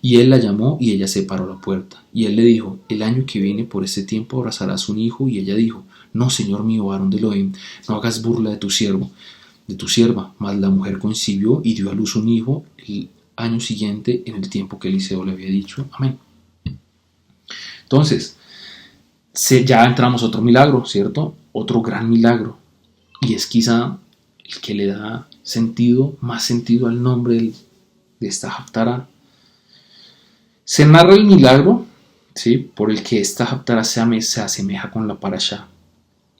Y él la llamó y ella se paró a la puerta. Y él le dijo, el año que viene por este tiempo abrazarás un hijo. Y ella dijo, no, señor mío, varón de Elohim, no hagas burla de tu sierva. Mas la mujer concibió y dio a luz un hijo el año siguiente, en el tiempo que Eliseo le había dicho. Amén. Entonces, ya entramos a otro milagro, ¿cierto? Otro gran milagro. Y es quizá el que le da más sentido al nombre de esta Haftará. Se narra el milagro, ¿sí?, por el que esta Haftará se asemeja con la Parashá.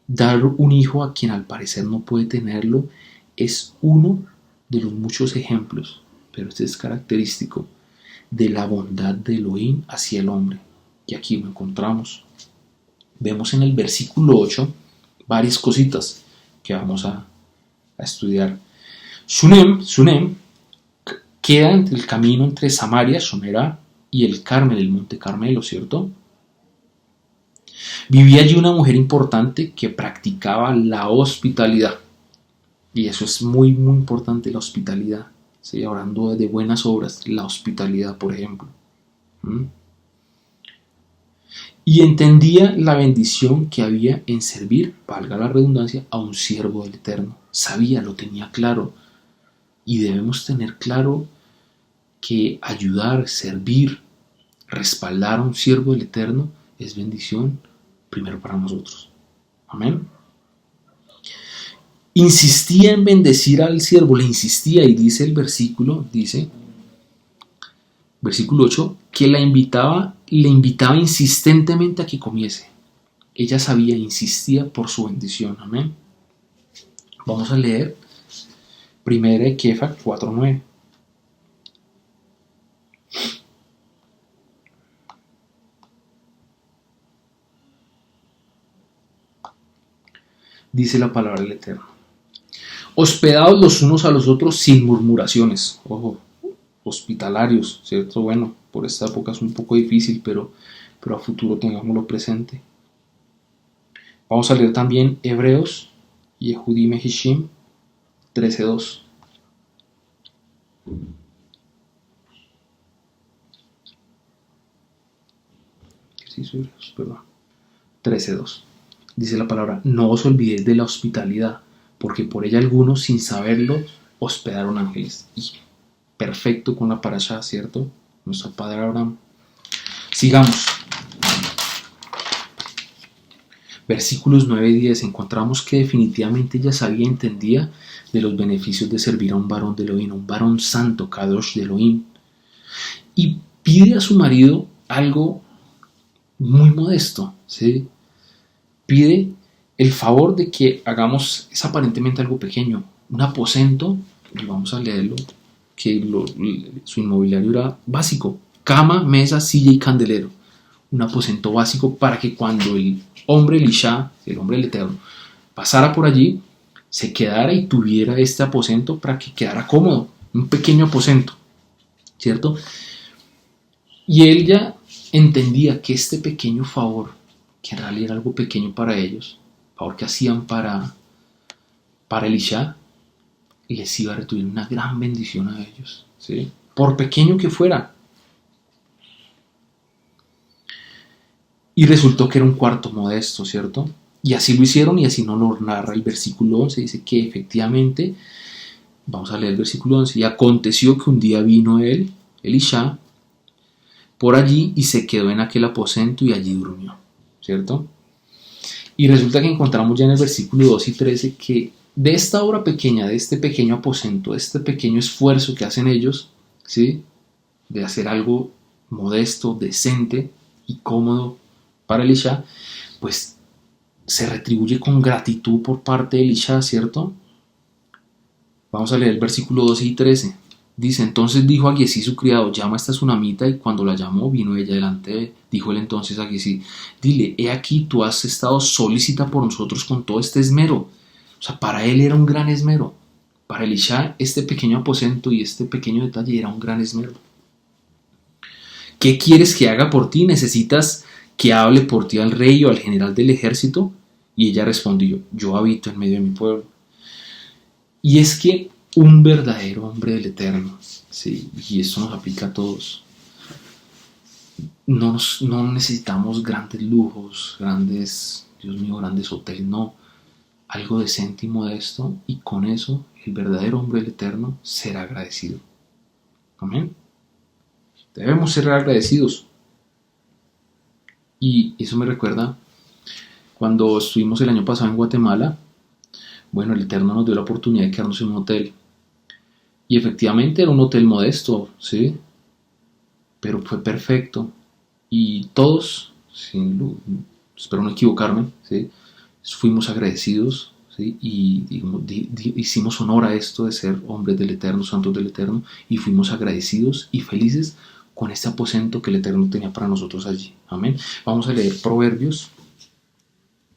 Dar un hijo a quien al parecer no puede tenerlo es uno de los muchos ejemplos, pero este es característico de la bondad de Elohim hacia el hombre. Y aquí lo encontramos. Vemos en el versículo 8 varias cositas que vamos a estudiar. Sunem queda entre el camino entre Samaria, Shomerá, y el Carmel, el monte Carmelo, ¿cierto? Vivía allí una mujer importante que practicaba la hospitalidad. Y eso es muy, muy importante, la hospitalidad. ¿Sí? Hablando de buenas obras, la hospitalidad, por ejemplo. Y entendía la bendición que había en servir, valga la redundancia, a un siervo del Eterno. Sabía, lo tenía claro. Y debemos tener claro que ayudar, servir, respaldar a un siervo del Eterno es bendición primero para nosotros. Amén. Insistía en bendecir al siervo, le insistía, y dice el versículo 8, que le invitaba insistentemente a que comiese. Ella sabía, insistía por su bendición. Amén. Vamos a leer 1 Kefa 4:9. dice la palabra del Eterno. Hospedados los unos a los otros sin murmuraciones. Ojo, hospitalarios, ¿cierto? Bueno, por esta época es un poco difícil, pero a futuro tengámoslo presente. Vamos a leer también Hebreos, Yehudi Mehishim 13:2. Hebreos, 13:2. Dice la palabra: no os olvidéis de la hospitalidad, porque por ella algunos, sin saberlo, hospedaron ángeles. Y perfecto con la parashá, ¿cierto? Nuestro padre Abraham. Sigamos. Versículos 9 y 10. Encontramos que definitivamente ella sabía y entendía de los beneficios de servir a un varón de Elohim, un varón santo, Kadosh de Elohim. Y pide a su marido algo muy modesto, ¿sí? Pide el favor de que hagamos, es aparentemente algo pequeño, un aposento, y vamos a leerlo, que su inmobiliario era básico: cama, mesa, silla y candelero. Un aposento básico para que cuando el hombre Elisha, el hombre del Eterno, pasara por allí, se quedara y tuviera este aposento para que quedara cómodo, un pequeño aposento, ¿cierto? Y él ya entendía que este pequeño favor, que en realidad era algo pequeño para ellos, favor que hacían para Elisha, les iba a retribuir una gran bendición a ellos, ¿sí? Por pequeño que fuera. Y resultó que era un cuarto modesto, ¿cierto? Y así lo hicieron, y así nos lo narra el versículo 11. Dice que efectivamente, vamos a leer el versículo 11. Y aconteció que un día vino él, Elisha, por allí y se quedó en aquel aposento y allí durmió, ¿cierto? Y resulta que encontramos ya en el versículo 2 y 13 que de esta obra pequeña, de este pequeño aposento, de este pequeño esfuerzo que hacen ellos, ¿sí? De hacer algo modesto, decente y cómodo para Elisha, pues se retribuye con gratitud por parte de Elisha, ¿cierto? Vamos a leer el versículo 12 y 13. Dice: entonces dijo a Giesi su criado: llama a esta sunamita. Y cuando la llamó, vino ella delante de él. Dijo él entonces a Giesi: dile, he aquí, tú has estado solícita por nosotros con todo este esmero. O sea, para él era un gran esmero. Para Elisha, este pequeño aposento y este pequeño detalle era un gran esmero. ¿Qué quieres que haga por ti? ¿Necesitas que hable por ti al rey o al general del ejército? Y ella respondió: yo habito en medio de mi pueblo. Y es que un verdadero hombre del Eterno, ¿sí? Y esto nos aplica a todos. No necesitamos grandes lujos, grandes hoteles, no. Algo decente y modesto, y con eso el verdadero hombre del Eterno será agradecido. Amén. Debemos ser agradecidos. Y eso me recuerda cuando estuvimos el año pasado en Guatemala. Bueno, el Eterno nos dio la oportunidad de quedarnos en un hotel. Y efectivamente era un hotel modesto, ¿sí? Pero fue perfecto. Y todos, espero no equivocarme, ¿sí? Fuimos agradecidos, ¿sí? Y hicimos honor a esto de ser hombres del Eterno, santos del Eterno. Y fuimos agradecidos y felices con este aposento que el Eterno tenía para nosotros allí. Amén. Vamos a leer Proverbios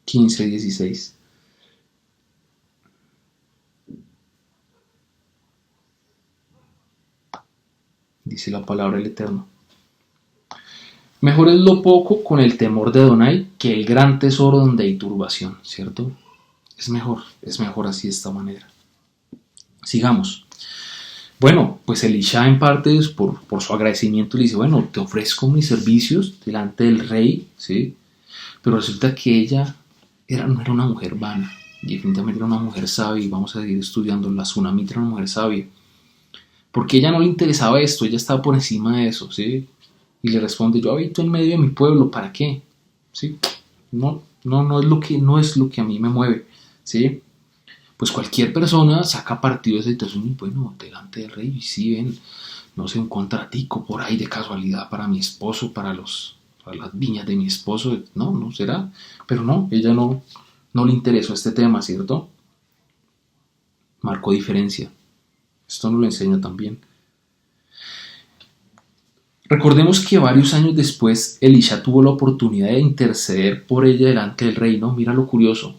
15:16. Dice la palabra del Eterno: mejor es lo poco con el temor de Adonai que el gran tesoro donde hay turbación, ¿cierto? Es mejor así de esta manera. Sigamos. Bueno, pues Elisha en parte por su agradecimiento le dice: bueno, te ofrezco mis servicios delante del rey, ¿sí? Pero resulta que ella no era una mujer vana, y definitivamente era una mujer sabia, y vamos a seguir estudiando. La tsunamita era una mujer sabia, porque a ella no le interesaba esto, ella estaba por encima de eso, ¿sí? Y le responde: yo habito en medio de mi pueblo, ¿para qué? ¿Sí? No es lo que a mí me mueve, ¿sí? Pues cualquier persona saca partido de esa situación y bueno, delante del rey, y si ven, no sé, un contratico por ahí de casualidad para mi esposo, para las viñas de mi esposo, no será, pero no, ella no le interesó este tema, ¿cierto? Marcó diferencia. Esto nos lo enseña también. Recordemos que varios años después Elisha tuvo la oportunidad de interceder por ella delante del rey, ¿no? Mira lo curioso.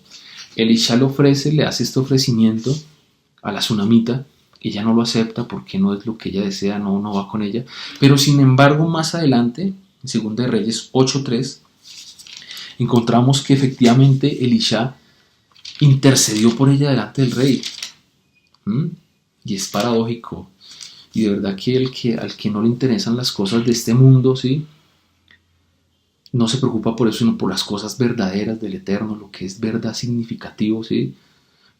Elisha le hace este ofrecimiento a la tsunamita. Ella no lo acepta porque no es lo que ella desea, no va con ella. Pero sin embargo, más adelante, en 2 de Reyes 8:3, encontramos que efectivamente Elisha intercedió por ella delante del rey. Y es paradójico. Y de verdad que al que no le interesan las cosas de este mundo, ¿sí?, no se preocupa por eso, sino por las cosas verdaderas del Eterno, lo que es verdad significativo, ¿sí?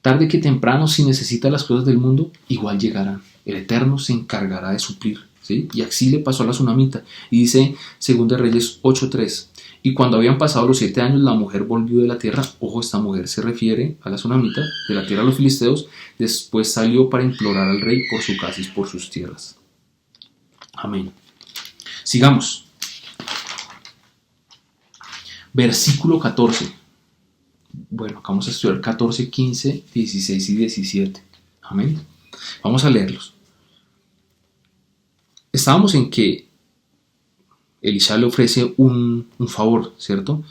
Tarde que temprano, si necesita las cosas del mundo, igual llegarán. El Eterno se encargará de suplir, ¿sí? Y así le pasó a la tsunamita. Y dice 2 de Reyes 8:3. Y cuando habían pasado los 7 años, la mujer volvió de la tierra. Ojo, esta mujer se refiere a la tsunamita, de la tierra de los filisteos. Después salió para implorar al rey por su casa y por sus tierras. Amén. Sigamos. Versículo 14. Bueno, acá vamos a estudiar 14, 15, 16 y 17. Amén. Vamos a leerlos. Estábamos en que Elisha le ofrece un favor, ¿cierto?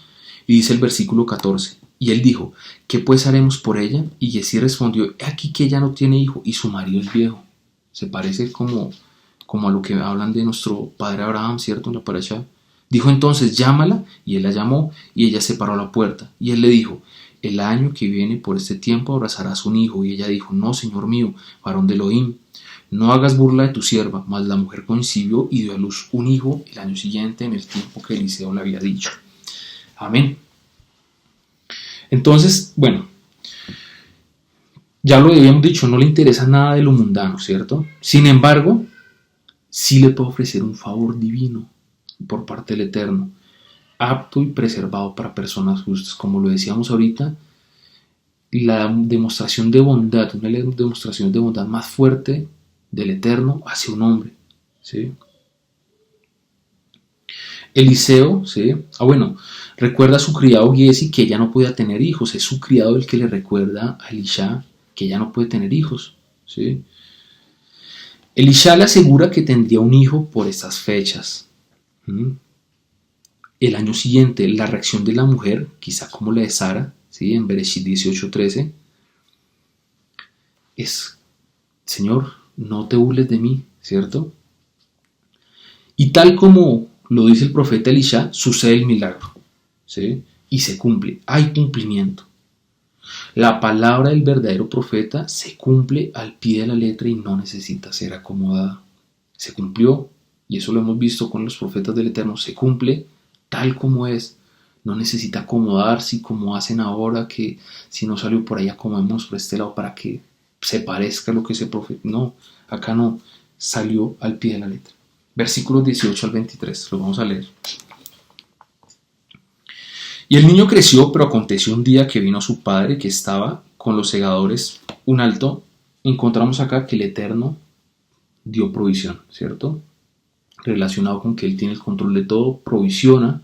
Y dice el versículo 14. Y él dijo, ¿qué pues haremos por ella? Y Giezi respondió, he aquí que ella no tiene hijo y su marido es viejo. Se parece como a lo que hablan de nuestro padre Abraham, ¿cierto? En la parashá. Dijo entonces, llámala, y él la llamó, y ella se paró a la puerta. Y él le dijo, el año que viene por este tiempo abrazarás un hijo. Y ella dijo, no, señor mío, varón de Elohim, no hagas burla de tu sierva. Mas la mujer concibió y dio a luz un hijo el año siguiente, en el tiempo que Eliseo le había dicho. Amén. Entonces, bueno, ya lo habíamos dicho, no le interesa nada de lo mundano, ¿cierto? Sin embargo, sí le puede ofrecer un favor divino por parte del Eterno, apto y preservado para personas justas. Como lo decíamos ahorita, la demostración de bondad, una de las demostraciones de bondad más fuerte del Eterno hacia un hombre, ¿sí? Eliseo, ¿sí? Recuerda a su criado Giezi que ella no podía tener hijos. Es su criado el que le recuerda a Elisha que ella no puede tener hijos, ¿sí? Elisha le asegura que tendría un hijo por estas fechas. El año siguiente, la reacción de la mujer, quizá como la de Sara, ¿sí?, en Bereshit 18:13, es, Señor, no te burles de mí, ¿cierto? Y tal como lo dice el profeta Elisha, sucede el milagro, ¿sí?, y se cumple, hay cumplimiento. La palabra del verdadero profeta se cumple al pie de la letra y no necesita ser acomodada. Se cumplió, y eso lo hemos visto con los profetas del Eterno, se cumple tal como es. No necesita acomodarse como hacen ahora, que si no salió por ahí acomodemos por este lado para que se parezca a lo que ese profeta. No, acá no, salió al pie de la letra. Versículos 18 al 23, lo vamos a leer. Y el niño creció, pero aconteció un día que vino su padre, que estaba con los segadores, un alto. Encontramos acá que el Eterno dio provisión, ¿cierto? Relacionado con que Él tiene el control de todo, provisiona,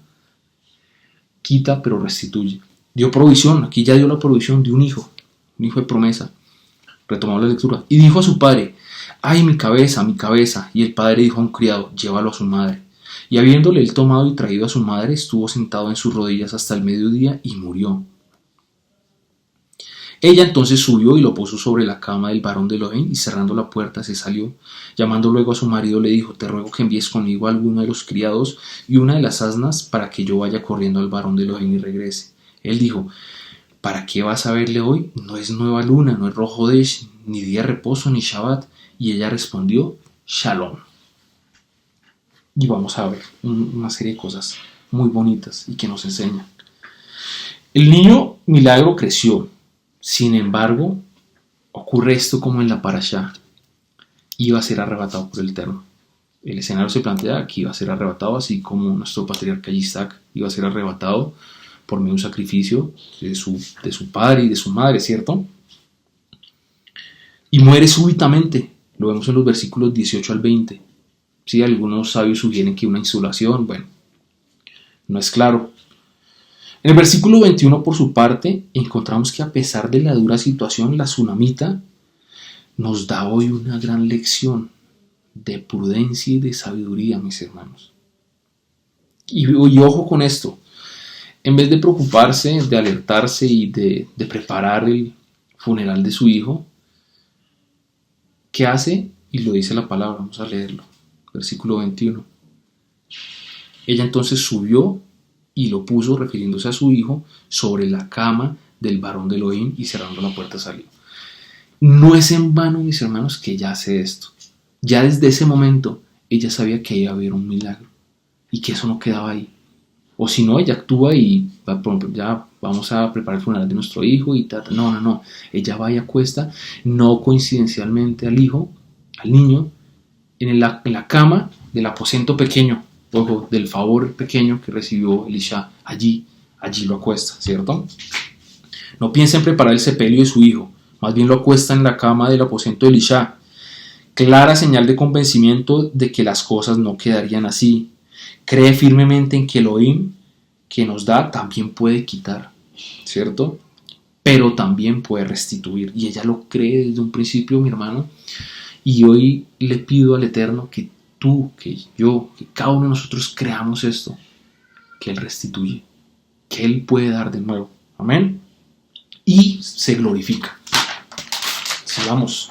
quita pero restituye. Dio provisión, aquí ya dio la provisión de un hijo de promesa. Retomamos la lectura. Y dijo a su padre, ¡ay, mi cabeza, mi cabeza! Y el padre dijo a un criado, llévalo a su madre. Y habiéndole él tomado y traído a su madre, estuvo sentado en sus rodillas hasta el mediodía y murió. Ella entonces subió y lo puso sobre la cama del varón de Elohim y cerrando la puerta se salió. Llamando luego a su marido le dijo, te ruego que envíes conmigo a alguno de los criados y una de las asnas para que yo vaya corriendo al varón de Elohim y regrese. Él dijo, ¿para qué vas a verle hoy? No es nueva luna, no es rojo Desh, ni día de reposo, ni Shabbat. Y ella respondió, Shalom. Y vamos a ver una serie de cosas muy bonitas y que nos enseñan. El niño milagro creció. Sin embargo, ocurre esto como en la parashá. Iba a ser arrebatado por el Eterno. El escenario se plantea que iba a ser arrebatado, así como nuestro patriarca Isaac iba a ser arrebatado por medio de un sacrificio de su padre y de su madre, ¿cierto? Y muere súbitamente. Lo vemos en los versículos 18 al 20. Sí, algunos sabios sugieren que una insolación, bueno, no es claro. En el versículo 21, por su parte, encontramos que a pesar de la dura situación, la tsunamita nos da hoy una gran lección de prudencia y de sabiduría, mis hermanos. Y ojo con esto, en vez de preocuparse, de alertarse y de preparar el funeral de su hijo, ¿qué hace? Y lo dice la palabra, vamos a leerlo. Versículo 21. Ella entonces subió y lo puso, refiriéndose a su hijo, sobre la cama del varón de Elohim, y cerrando la puerta salió. No es en vano, mis hermanos, que ella hace esto. Ya desde ese momento ella sabía que iba a haber un milagro y que eso no quedaba ahí. O si no, ella actúa y ya vamos a preparar el funeral de nuestro hijo y tal. No. Ella va y acuesta, no coincidencialmente al niño, en la cama del aposento pequeño, ojo, del favor pequeño que recibió Elisha. Allí lo acuesta, ¿cierto? No piensa en preparar el sepelio de su hijo, más bien lo acuesta en la cama del aposento de Elisha. Clara señal de convencimiento de que las cosas no quedarían así. Cree firmemente en que Elohim, que nos da, también puede quitar, ¿cierto? Pero también puede restituir. Y ella lo cree desde un principio, mi hermano. Y hoy le pido al Eterno que tú, que yo, que cada uno de nosotros creamos esto, que Él restituye, que Él puede dar de nuevo. Amén. Y se glorifica. Sigamos.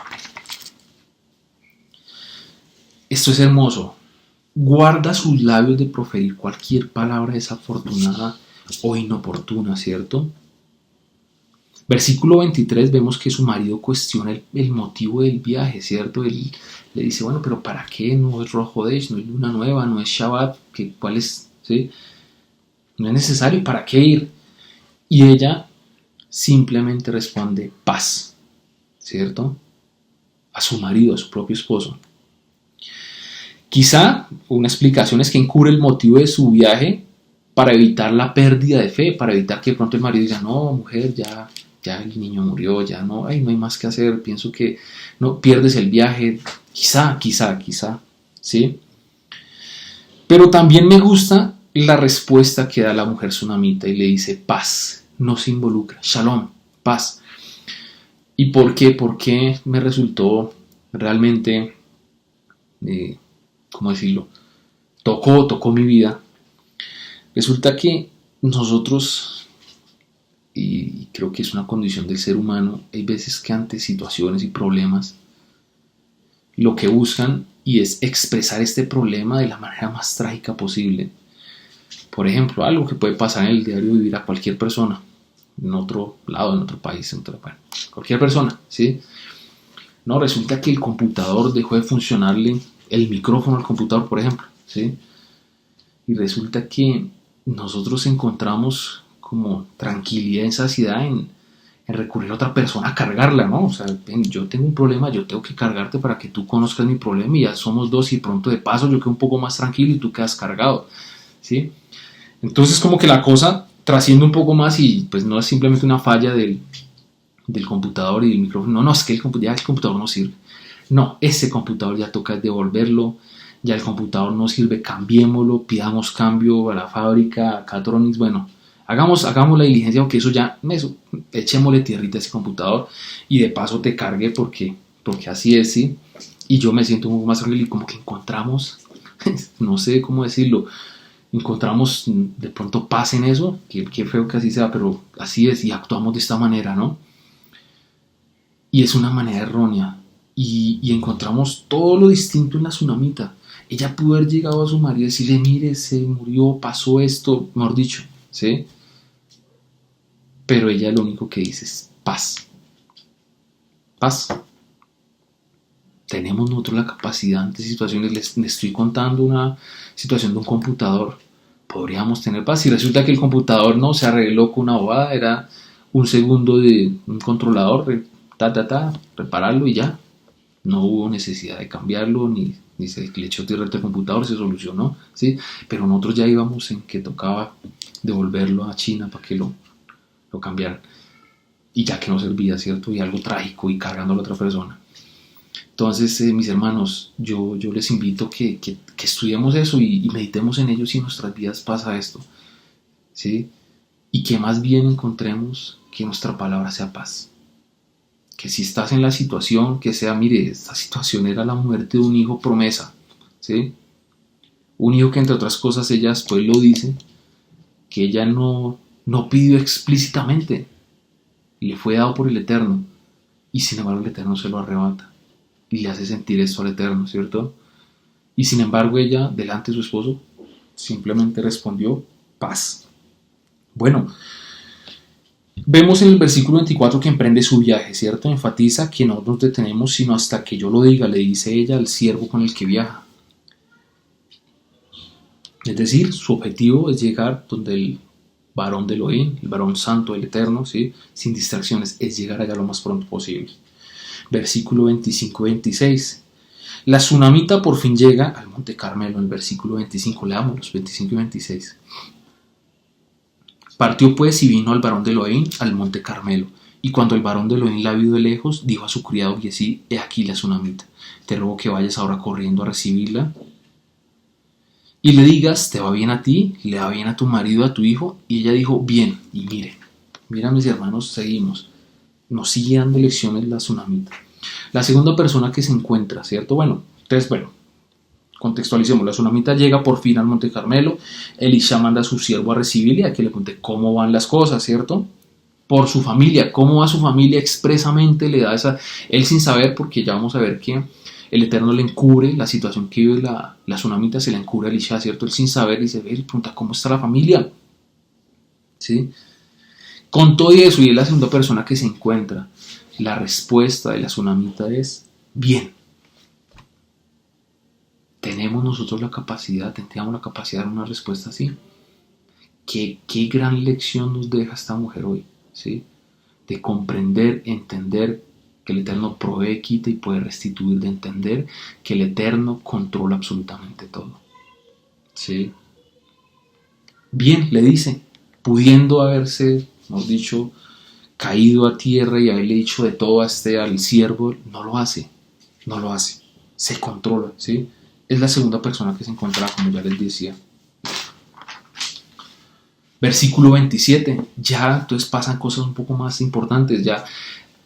Esto es hermoso. Guarda sus labios de proferir cualquier palabra desafortunada o inoportuna, ¿cierto? Versículo 23 vemos que su marido cuestiona el motivo del viaje, ¿cierto? Él le dice, bueno, pero ¿para qué? No es Rosh Hodesh, no es luna nueva, no es Shabbat, ¿cuál es? ¿Sí? No es necesario, ¿para qué ir? Y ella simplemente responde, paz, ¿cierto? A su marido, a su propio esposo. Quizá una explicación es que encubre el motivo de su viaje para evitar la pérdida de fe, para evitar que de pronto el marido diga, no, mujer, ya el niño murió, ya no hay más que hacer, pienso que no pierdes el viaje, quizá, ¿sí? Pero también me gusta la respuesta que da la mujer sunamita y le dice, paz, no se involucra, shalom, paz. ¿Y por qué? Porque me resultó realmente... ¿cómo decirlo? Tocó mi vida. Resulta que nosotros, y creo que es una condición del ser humano, hay veces que ante situaciones y problemas, lo que buscan y es expresar este problema de la manera más trágica posible. Por ejemplo, algo que puede pasar en el diario vivir a cualquier persona, en otro lado, en otro país, cualquier persona, ¿sí? No, resulta que el computador dejó de funcionarle el micrófono al computador, por ejemplo, ¿sí? Y resulta que nosotros encontramos como tranquilidad y saciedad en recurrir a otra persona a cargarla, ¿no? O sea, yo tengo un problema, yo tengo que cargarte para que tú conozcas mi problema y ya somos dos y pronto de paso yo quedo un poco más tranquilo y tú quedas cargado, ¿sí? Entonces como que la cosa trasciende un poco más y pues no es simplemente una falla del computador y del micrófono, no, es que ya el computador no sirve. No, ese computador ya toca devolverlo, ya el computador no sirve, cambiémoslo, pidamos cambio a la fábrica, a Catronics, bueno, hagamos la diligencia, aunque echémosle tierrita a ese computador y de paso te cargue porque así es, ¿sí? Y yo me siento un poco más tranquilo y como que encontramos, no sé cómo decirlo, encontramos de pronto paz en eso, qué feo que así sea, pero así es y actuamos de esta manera, ¿no? Y es una manera errónea. Y encontramos todo lo distinto en la tsunamita. Ella pudo haber llegado a su marido y decirle, mire, se murió, pasó esto, mejor dicho, ¿sí? Pero ella lo único que dice es paz. Paz. Tenemos nosotros la capacidad ante situaciones, les estoy contando una situación de un computador, podríamos tener paz. Si resulta que el computador no se arregló con una bobada, era un segundo de un controlador, repararlo y ya. No hubo necesidad de cambiarlo, ni se le echó tierra al computador, se solucionó, ¿sí? Pero nosotros ya íbamos en que tocaba devolverlo a China para que lo cambiaran. Y ya que no servía, ¿cierto? Y algo trágico y cargándolo a otra persona. Entonces, mis hermanos, yo les invito que estudiemos eso y meditemos en ello si en nuestras vidas pasa esto, ¿sí? Y que más bien encontremos que nuestra palabra sea paz. Que si estás en la situación, que sea, mire, esta situación era la muerte de un hijo promesa, ¿sí? Un hijo que entre otras cosas ella después lo dice, que ella no no pidió explícitamente, le fue dado por el Eterno, y sin embargo el Eterno se lo arrebata y le hace sentir esto al Eterno, ¿cierto? Y sin embargo ella, delante de su esposo, simplemente respondió, paz. Bueno, vemos en el versículo 24 que emprende su viaje, ¿cierto? Enfatiza que no nos detenemos sino hasta que yo lo diga, le dice ella al siervo con el que viaja. Es decir, su objetivo es llegar donde el varón de Elohim, el varón santo, el eterno, ¿sí? Sin distracciones, es llegar allá lo más pronto posible. Versículo 25-26. La tsunamita por fin llega al Monte Carmelo, en el versículo 25, leamos los 25 y 26. Partió pues y vino al varón de Elohim al Monte Carmelo, y cuando el varón de Elohim la vio de lejos, dijo a su criado Giesi, he aquí la tsunamita, te ruego que vayas ahora corriendo a recibirla, y le digas, te va bien a ti, le va bien a tu marido, a tu hijo, y ella dijo, bien, y mira mis hermanos, seguimos, nos sigue dando lecciones la tsunamita. La segunda persona que se encuentra, ¿cierto? Entonces, contextualicemos, la tsunamita llega por fin al Monte Carmelo, Elisha manda a su siervo a recibirle, a que le cuente cómo van las cosas, ¿cierto? Por su familia, cómo va su familia expresamente, le da esa, él sin saber, porque ya vamos a ver que el Eterno le encubre la situación que vive la tsunamita, se la encubre a Elisha, ¿cierto? Él sin saber dice, pregunta, ¿cómo está la familia? ¿Sí? Con todo eso, y es la segunda persona que se encuentra, la respuesta de la tsunamita es, bien. Tenemos nosotros la capacidad, tendríamos la capacidad de dar una respuesta así. Qué gran lección nos deja esta mujer hoy, ¿sí? De comprender, entender que el Eterno provee, quita y puede restituir, de entender que el Eterno controla absolutamente todo, ¿sí? Bien, le dice, pudiendo haberse, hemos dicho, caído a tierra y haberle dicho de todo al siervo, no lo hace, se controla, ¿sí? Es la segunda persona que se encuentra, como ya les decía. Versículo 27, ya entonces pasan cosas un poco más importantes, ya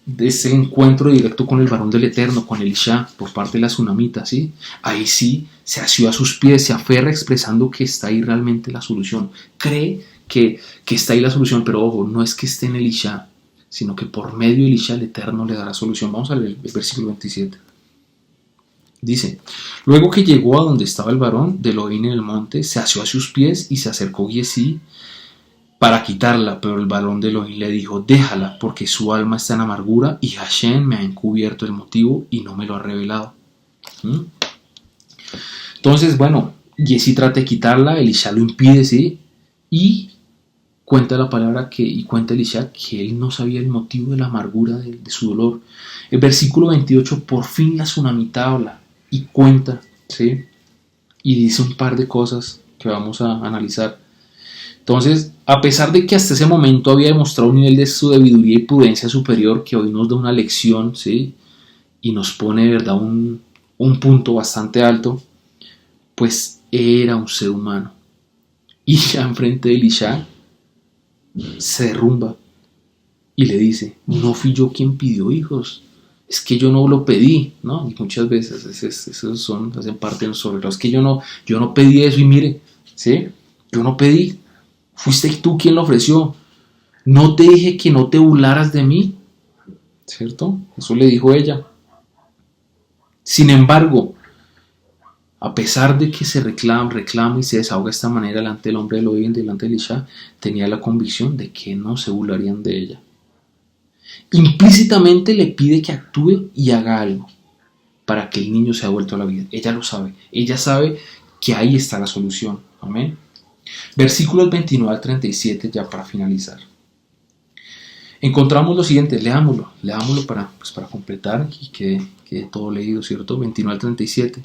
de ese encuentro directo con el varón del Eterno, con Elisha, por parte de la tsunamita, ¿sí? Ahí sí se asió a sus pies, se aferra expresando que está ahí realmente la solución. Cree que está ahí la solución, pero ojo, no es que esté en Elisha, sino que por medio de Elisha el Eterno le dará solución. Vamos a leer el versículo 27. Dice, luego que llegó a donde estaba el varón de Elohim en el monte, se asió a sus pies y se acercó Giesi para quitarla, pero el varón de Elohim le dijo, déjala, porque su alma está en amargura y Hashem me ha encubierto el motivo y no me lo ha revelado. Entonces, Giesi trata de quitarla, Elisha lo impide, ¿sí? Y cuenta la palabra y cuenta Elisha que él no sabía el motivo de la amargura de su dolor. El versículo 28, por fin la tsunamita habla y cuenta, ¿sí? Y dice un par de cosas que vamos a analizar. Entonces, a pesar de que hasta ese momento había demostrado un nivel de su sabiduría y prudencia superior, que hoy nos da una lección, ¿sí? Y nos pone de verdad un punto bastante alto, pues era un ser humano. Y ya enfrente de Elisha se derrumba y le dice, no fui yo quien pidió hijos, es que yo no lo pedí, ¿no? Y muchas veces esos hacen parte de nosotros, es que yo no pedí eso y mire, ¿sí? Yo no pedí, fuiste tú quien lo ofreció, no te dije que no te burlaras de mí, ¿cierto? Eso le dijo ella. Sin embargo, a pesar de que se reclama y se desahoga de esta manera delante del hombre de Elohim, delante de Elisha, tenía la convicción de que no se burlarían de ella. Implícitamente le pide que actúe y haga algo para que el niño sea vuelto a la vida. Ella lo sabe. Ella sabe que ahí está la solución. Amén. Versículos 29 al 37 ya para finalizar. Encontramos lo siguiente, leámoslo para completar y quede todo leído, ¿cierto? 29 al 37.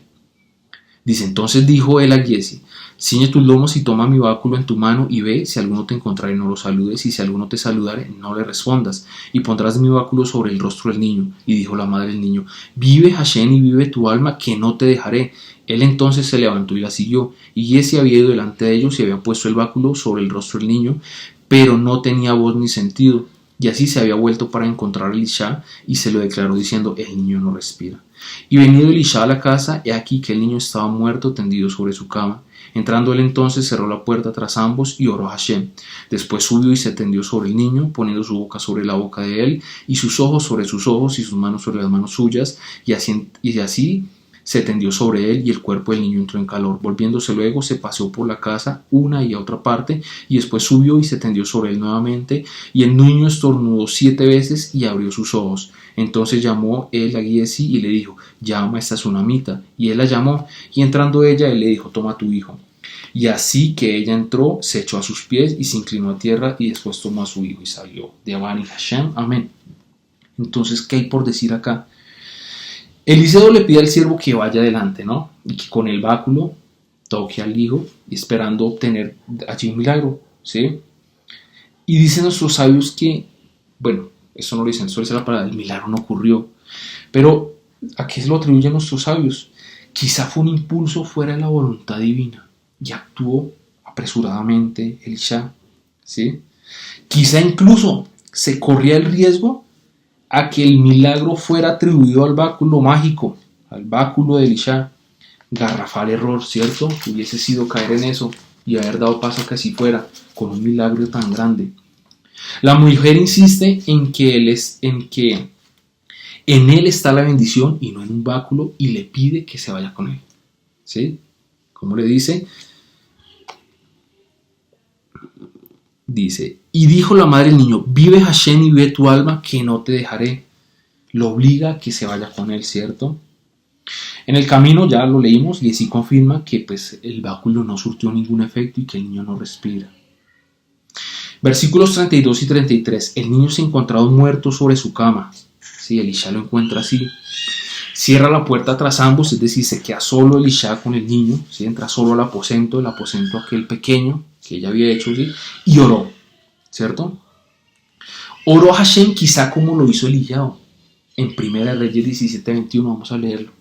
Dice, entonces dijo él a Giesi, ciñe tus lomos y toma mi báculo en tu mano y ve, si alguno te encontrare no lo saludes, y si alguno te saludare no le respondas, y pondrás mi báculo sobre el rostro del niño. Y dijo la madre del niño, vive Hashem y vive tu alma, que no te dejaré. Él entonces se levantó y la siguió, y Giesi había ido delante de ellos y había puesto el báculo sobre el rostro del niño, pero no tenía voz ni sentido. Y así se había vuelto para encontrar a Elisha y se lo declaró diciendo: el niño no respira. Y venido Elisha a la casa, he aquí que el niño estaba muerto tendido sobre su cama. Entrando él entonces cerró la puerta tras ambos y oró a Hashem. Después subió y se tendió sobre el niño, poniendo su boca sobre la boca de él, y sus ojos sobre sus ojos, y sus manos sobre las manos suyas, y así se tendió sobre él, y el cuerpo del niño entró en calor. Volviéndose luego, se paseó por la casa una y a otra parte, y después subió y se tendió sobre él nuevamente, y el niño estornudó 7 veces y abrió sus ojos. Entonces llamó él a Giesi y le dijo: llama a esta tsunamita. Y él la llamó, y entrando ella, él le dijo: toma a tu hijo. Y así que ella entró, se echó a sus pies y se inclinó a tierra, y después tomó a su hijo y salió. De Abani Hashem, amén. Entonces, ¿qué hay por decir acá? Eliseo le pide al siervo que vaya adelante, ¿no? Y que con el báculo toque al hijo, esperando obtener allí un milagro, ¿sí? Y dicen nuestros sabios que, bueno, eso no lo dicen, eso es la palabra, el milagro no ocurrió. Pero, ¿a qué se lo atribuyen nuestros sabios? Quizá fue un impulso fuera de la voluntad divina y actuó apresuradamente Elisha, ¿sí? Quizá incluso se corría el riesgo a que el milagro fuera atribuido al báculo mágico, al báculo de Elisha. Garrafal error, ¿cierto? Hubiese sido caer en eso y haber dado paso a que así fuera, con un milagro tan grande. La mujer insiste en que en él está la bendición y no en un báculo, y le pide que se vaya con él, ¿sí? ¿Cómo le dice? Dice: y dijo la madre del niño: vive Hashem y vive tu alma, que no te dejaré. Lo obliga a que se vaya con él, ¿cierto? En el camino, ya lo leímos, y así confirma que pues, el báculo no surtió ningún efecto y que el niño no respira. Versículos 32 y 33. El niño se ha encontrado muerto sobre su cama. Sí, Elisha lo encuentra así. Cierra la puerta tras ambos, es decir, se queda solo Elisha con el niño, ¿sí? Entra solo al aposento, el aposento aquel pequeño que ella había hecho, ¿sí? Y oró, ¿cierto? Oró a Hashem quizá como lo hizo Eliyahu. En Primera Reyes 17:21, vamos a leerlo.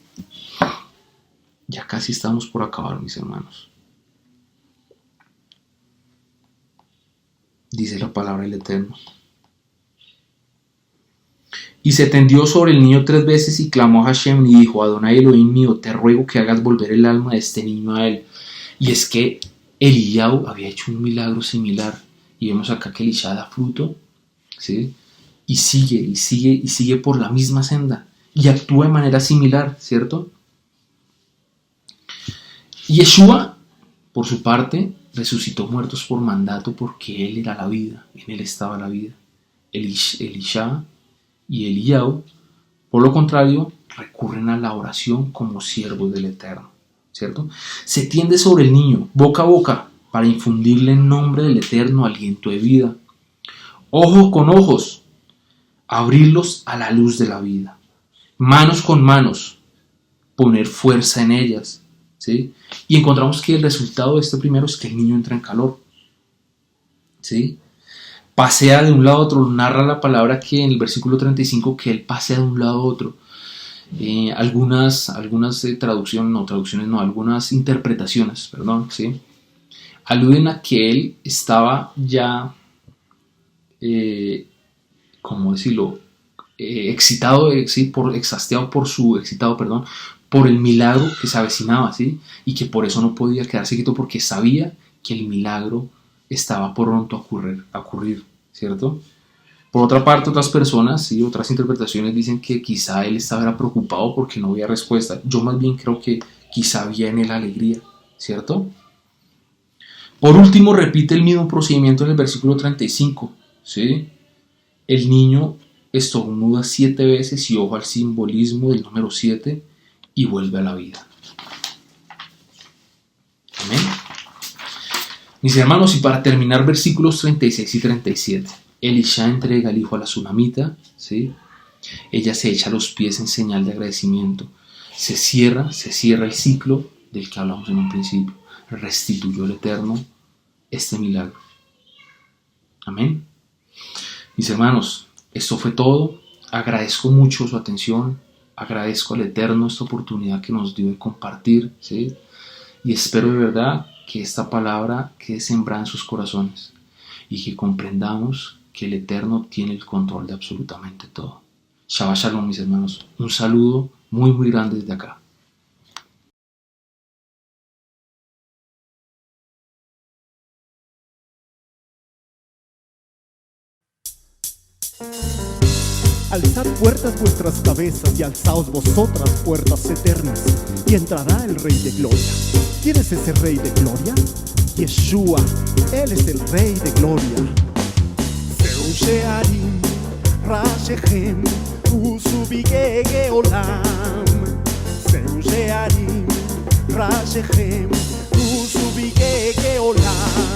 Ya casi estamos por acabar, mis hermanos. Dice la palabra del Eterno: y se tendió sobre el niño 3 veces y clamó a Hashem y dijo: Adonai Elohim mío, te ruego que hagas volver el alma de este niño a él. Y es que Eliyahu había hecho un milagro similar, y vemos acá que Elisha da fruto, ¿sí? Y sigue por la misma senda, y actúa de manera similar, ¿cierto? Y Yeshua, por su parte, resucitó muertos por mandato, porque él era la vida, en él estaba la vida. Elisha y Eliyahu, por lo contrario, recurren a la oración como siervos del Eterno, ¿cierto? Se tiende sobre el niño, boca a boca, para infundirle en nombre del Eterno aliento de vida. Ojo con ojos, abrirlos a la luz de la vida. Manos con manos, poner fuerza en ellas, ¿sí? Y encontramos que el resultado de este primero es que el niño entra en calor, ¿sí? Pasea de un lado a otro. Narra la palabra que en el versículo 35 que él pasea de un lado a otro. Algunas algunas interpretaciones, ¿sí? Aluden a que él estaba ya, ¿cómo decirlo? Excitado por el milagro que se avecinaba, ¿sí? Y que por eso no podía quedarse quieto, porque sabía que el milagro estaba pronto a ocurrir, ¿cierto? Por otra parte, otras personas, ¿sí? Otras interpretaciones dicen que quizá él estaba preocupado porque no había respuesta. Yo más bien creo que quizá había en él alegría, ¿cierto? Por último, repite el mismo procedimiento en el versículo 35, ¿sí? El niño estornuda 7 veces, y ojo al simbolismo del número 7, y vuelve a la vida. Amén. Mis hermanos, y para terminar, versículos 36 y 37. Elisha entrega al hijo a la tsunamita, ¿sí? Ella se echa a los pies en señal de agradecimiento. Se cierra el ciclo del que hablamos en un principio. Restituyó el Eterno este milagro. Amén. Mis hermanos, esto fue todo. Agradezco mucho su atención. Agradezco al Eterno esta oportunidad que nos dio de compartir, ¿sí? Y espero de verdad que esta palabra quede sembrada en sus corazones y que comprendamos que el Eterno tiene el control de absolutamente todo. Shabbat Shalom, mis hermanos. Un saludo muy, muy grande desde acá. Alzad puertas vuestras cabezas y alzaos vosotras puertas eternas, y entrará el Rey de Gloria. ¿Quién es ese Rey de Gloria? Yeshua, Él es el Rey de Gloria. Zeu she'arim rashechem usubigege olam. Zeu she'arim rashechem usubigege olam.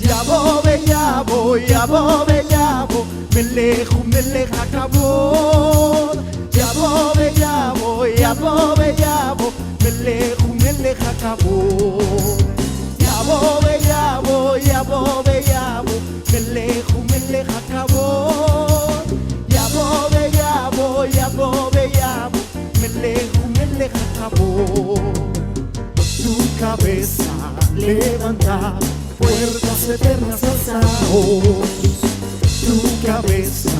Yabo veyabo, yabo veyabo, melechu melech hakavod. Yabo veyabo, yabo veyabo, melechu melech hakavod. Yabo veyabo, yabo veyabo, melechu melech hakavod. Yabo veyabo, yabo veyabo, melechu melech hakavod. Tu cabeza levanta, puertas eternas alzaos. Tu cabeza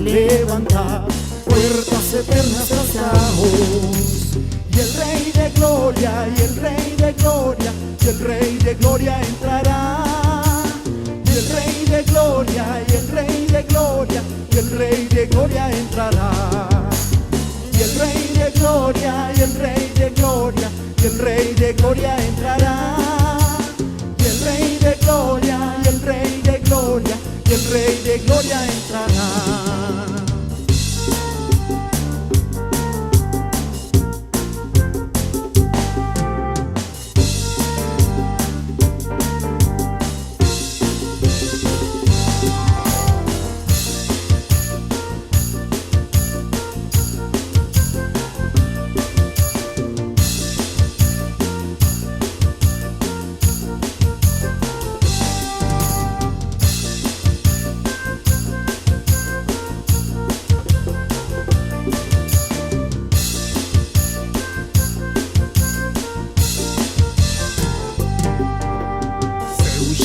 levanta, puertas eternas alzaos. Y el Rey de Gloria, y el Rey de Gloria, y el Rey de Gloria entrará. Y el Rey de Gloria, y el Rey de Gloria, y el Rey de Gloria entrará. Y el Rey de Gloria, y el Rey de Gloria, y el Rey de Gloria entrará. Y el Rey de Gloria, y el Rey de Gloria, y el Rey de Gloria entrará.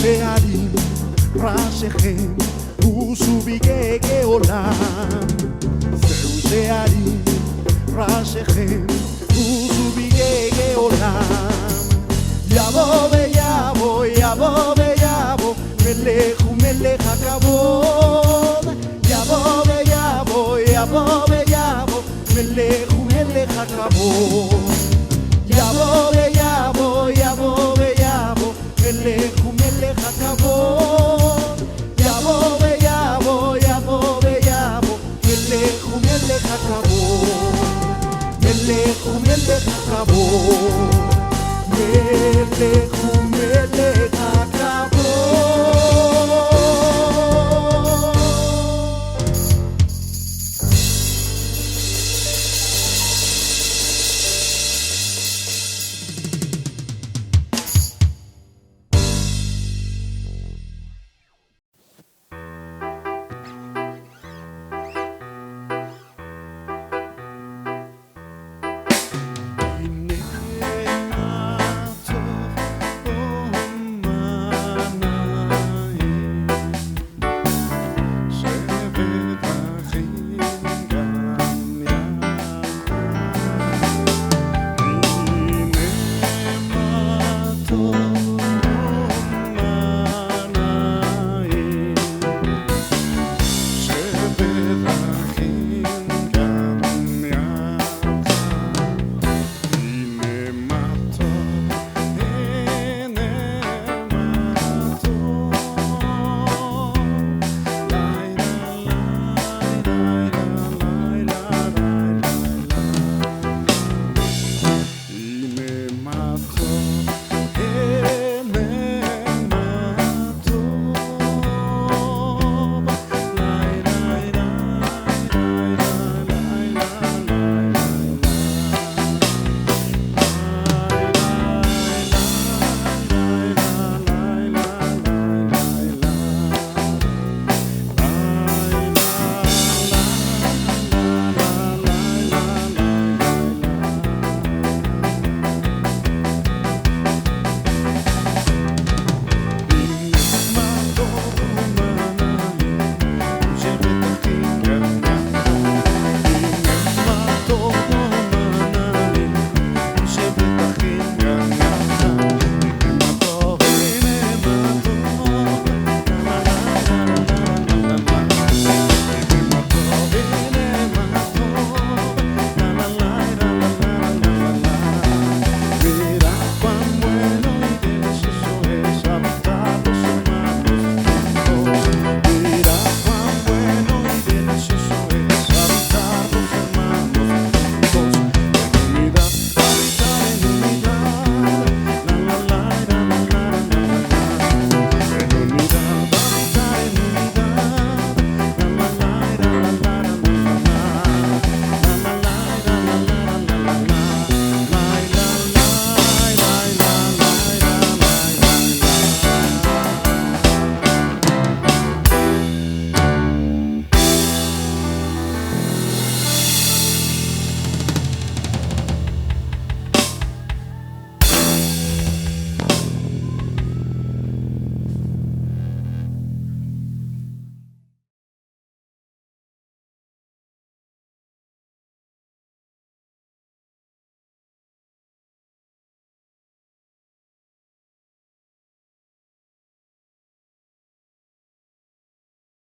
she'arim rashechem usubigege olam. Zeu she'arim rashechem usubigege olam. Yabo veyabo, yabo veyabo, melechu melech hakavod. Yabo veyabo, yabo veyabo, melechu melech hakavod.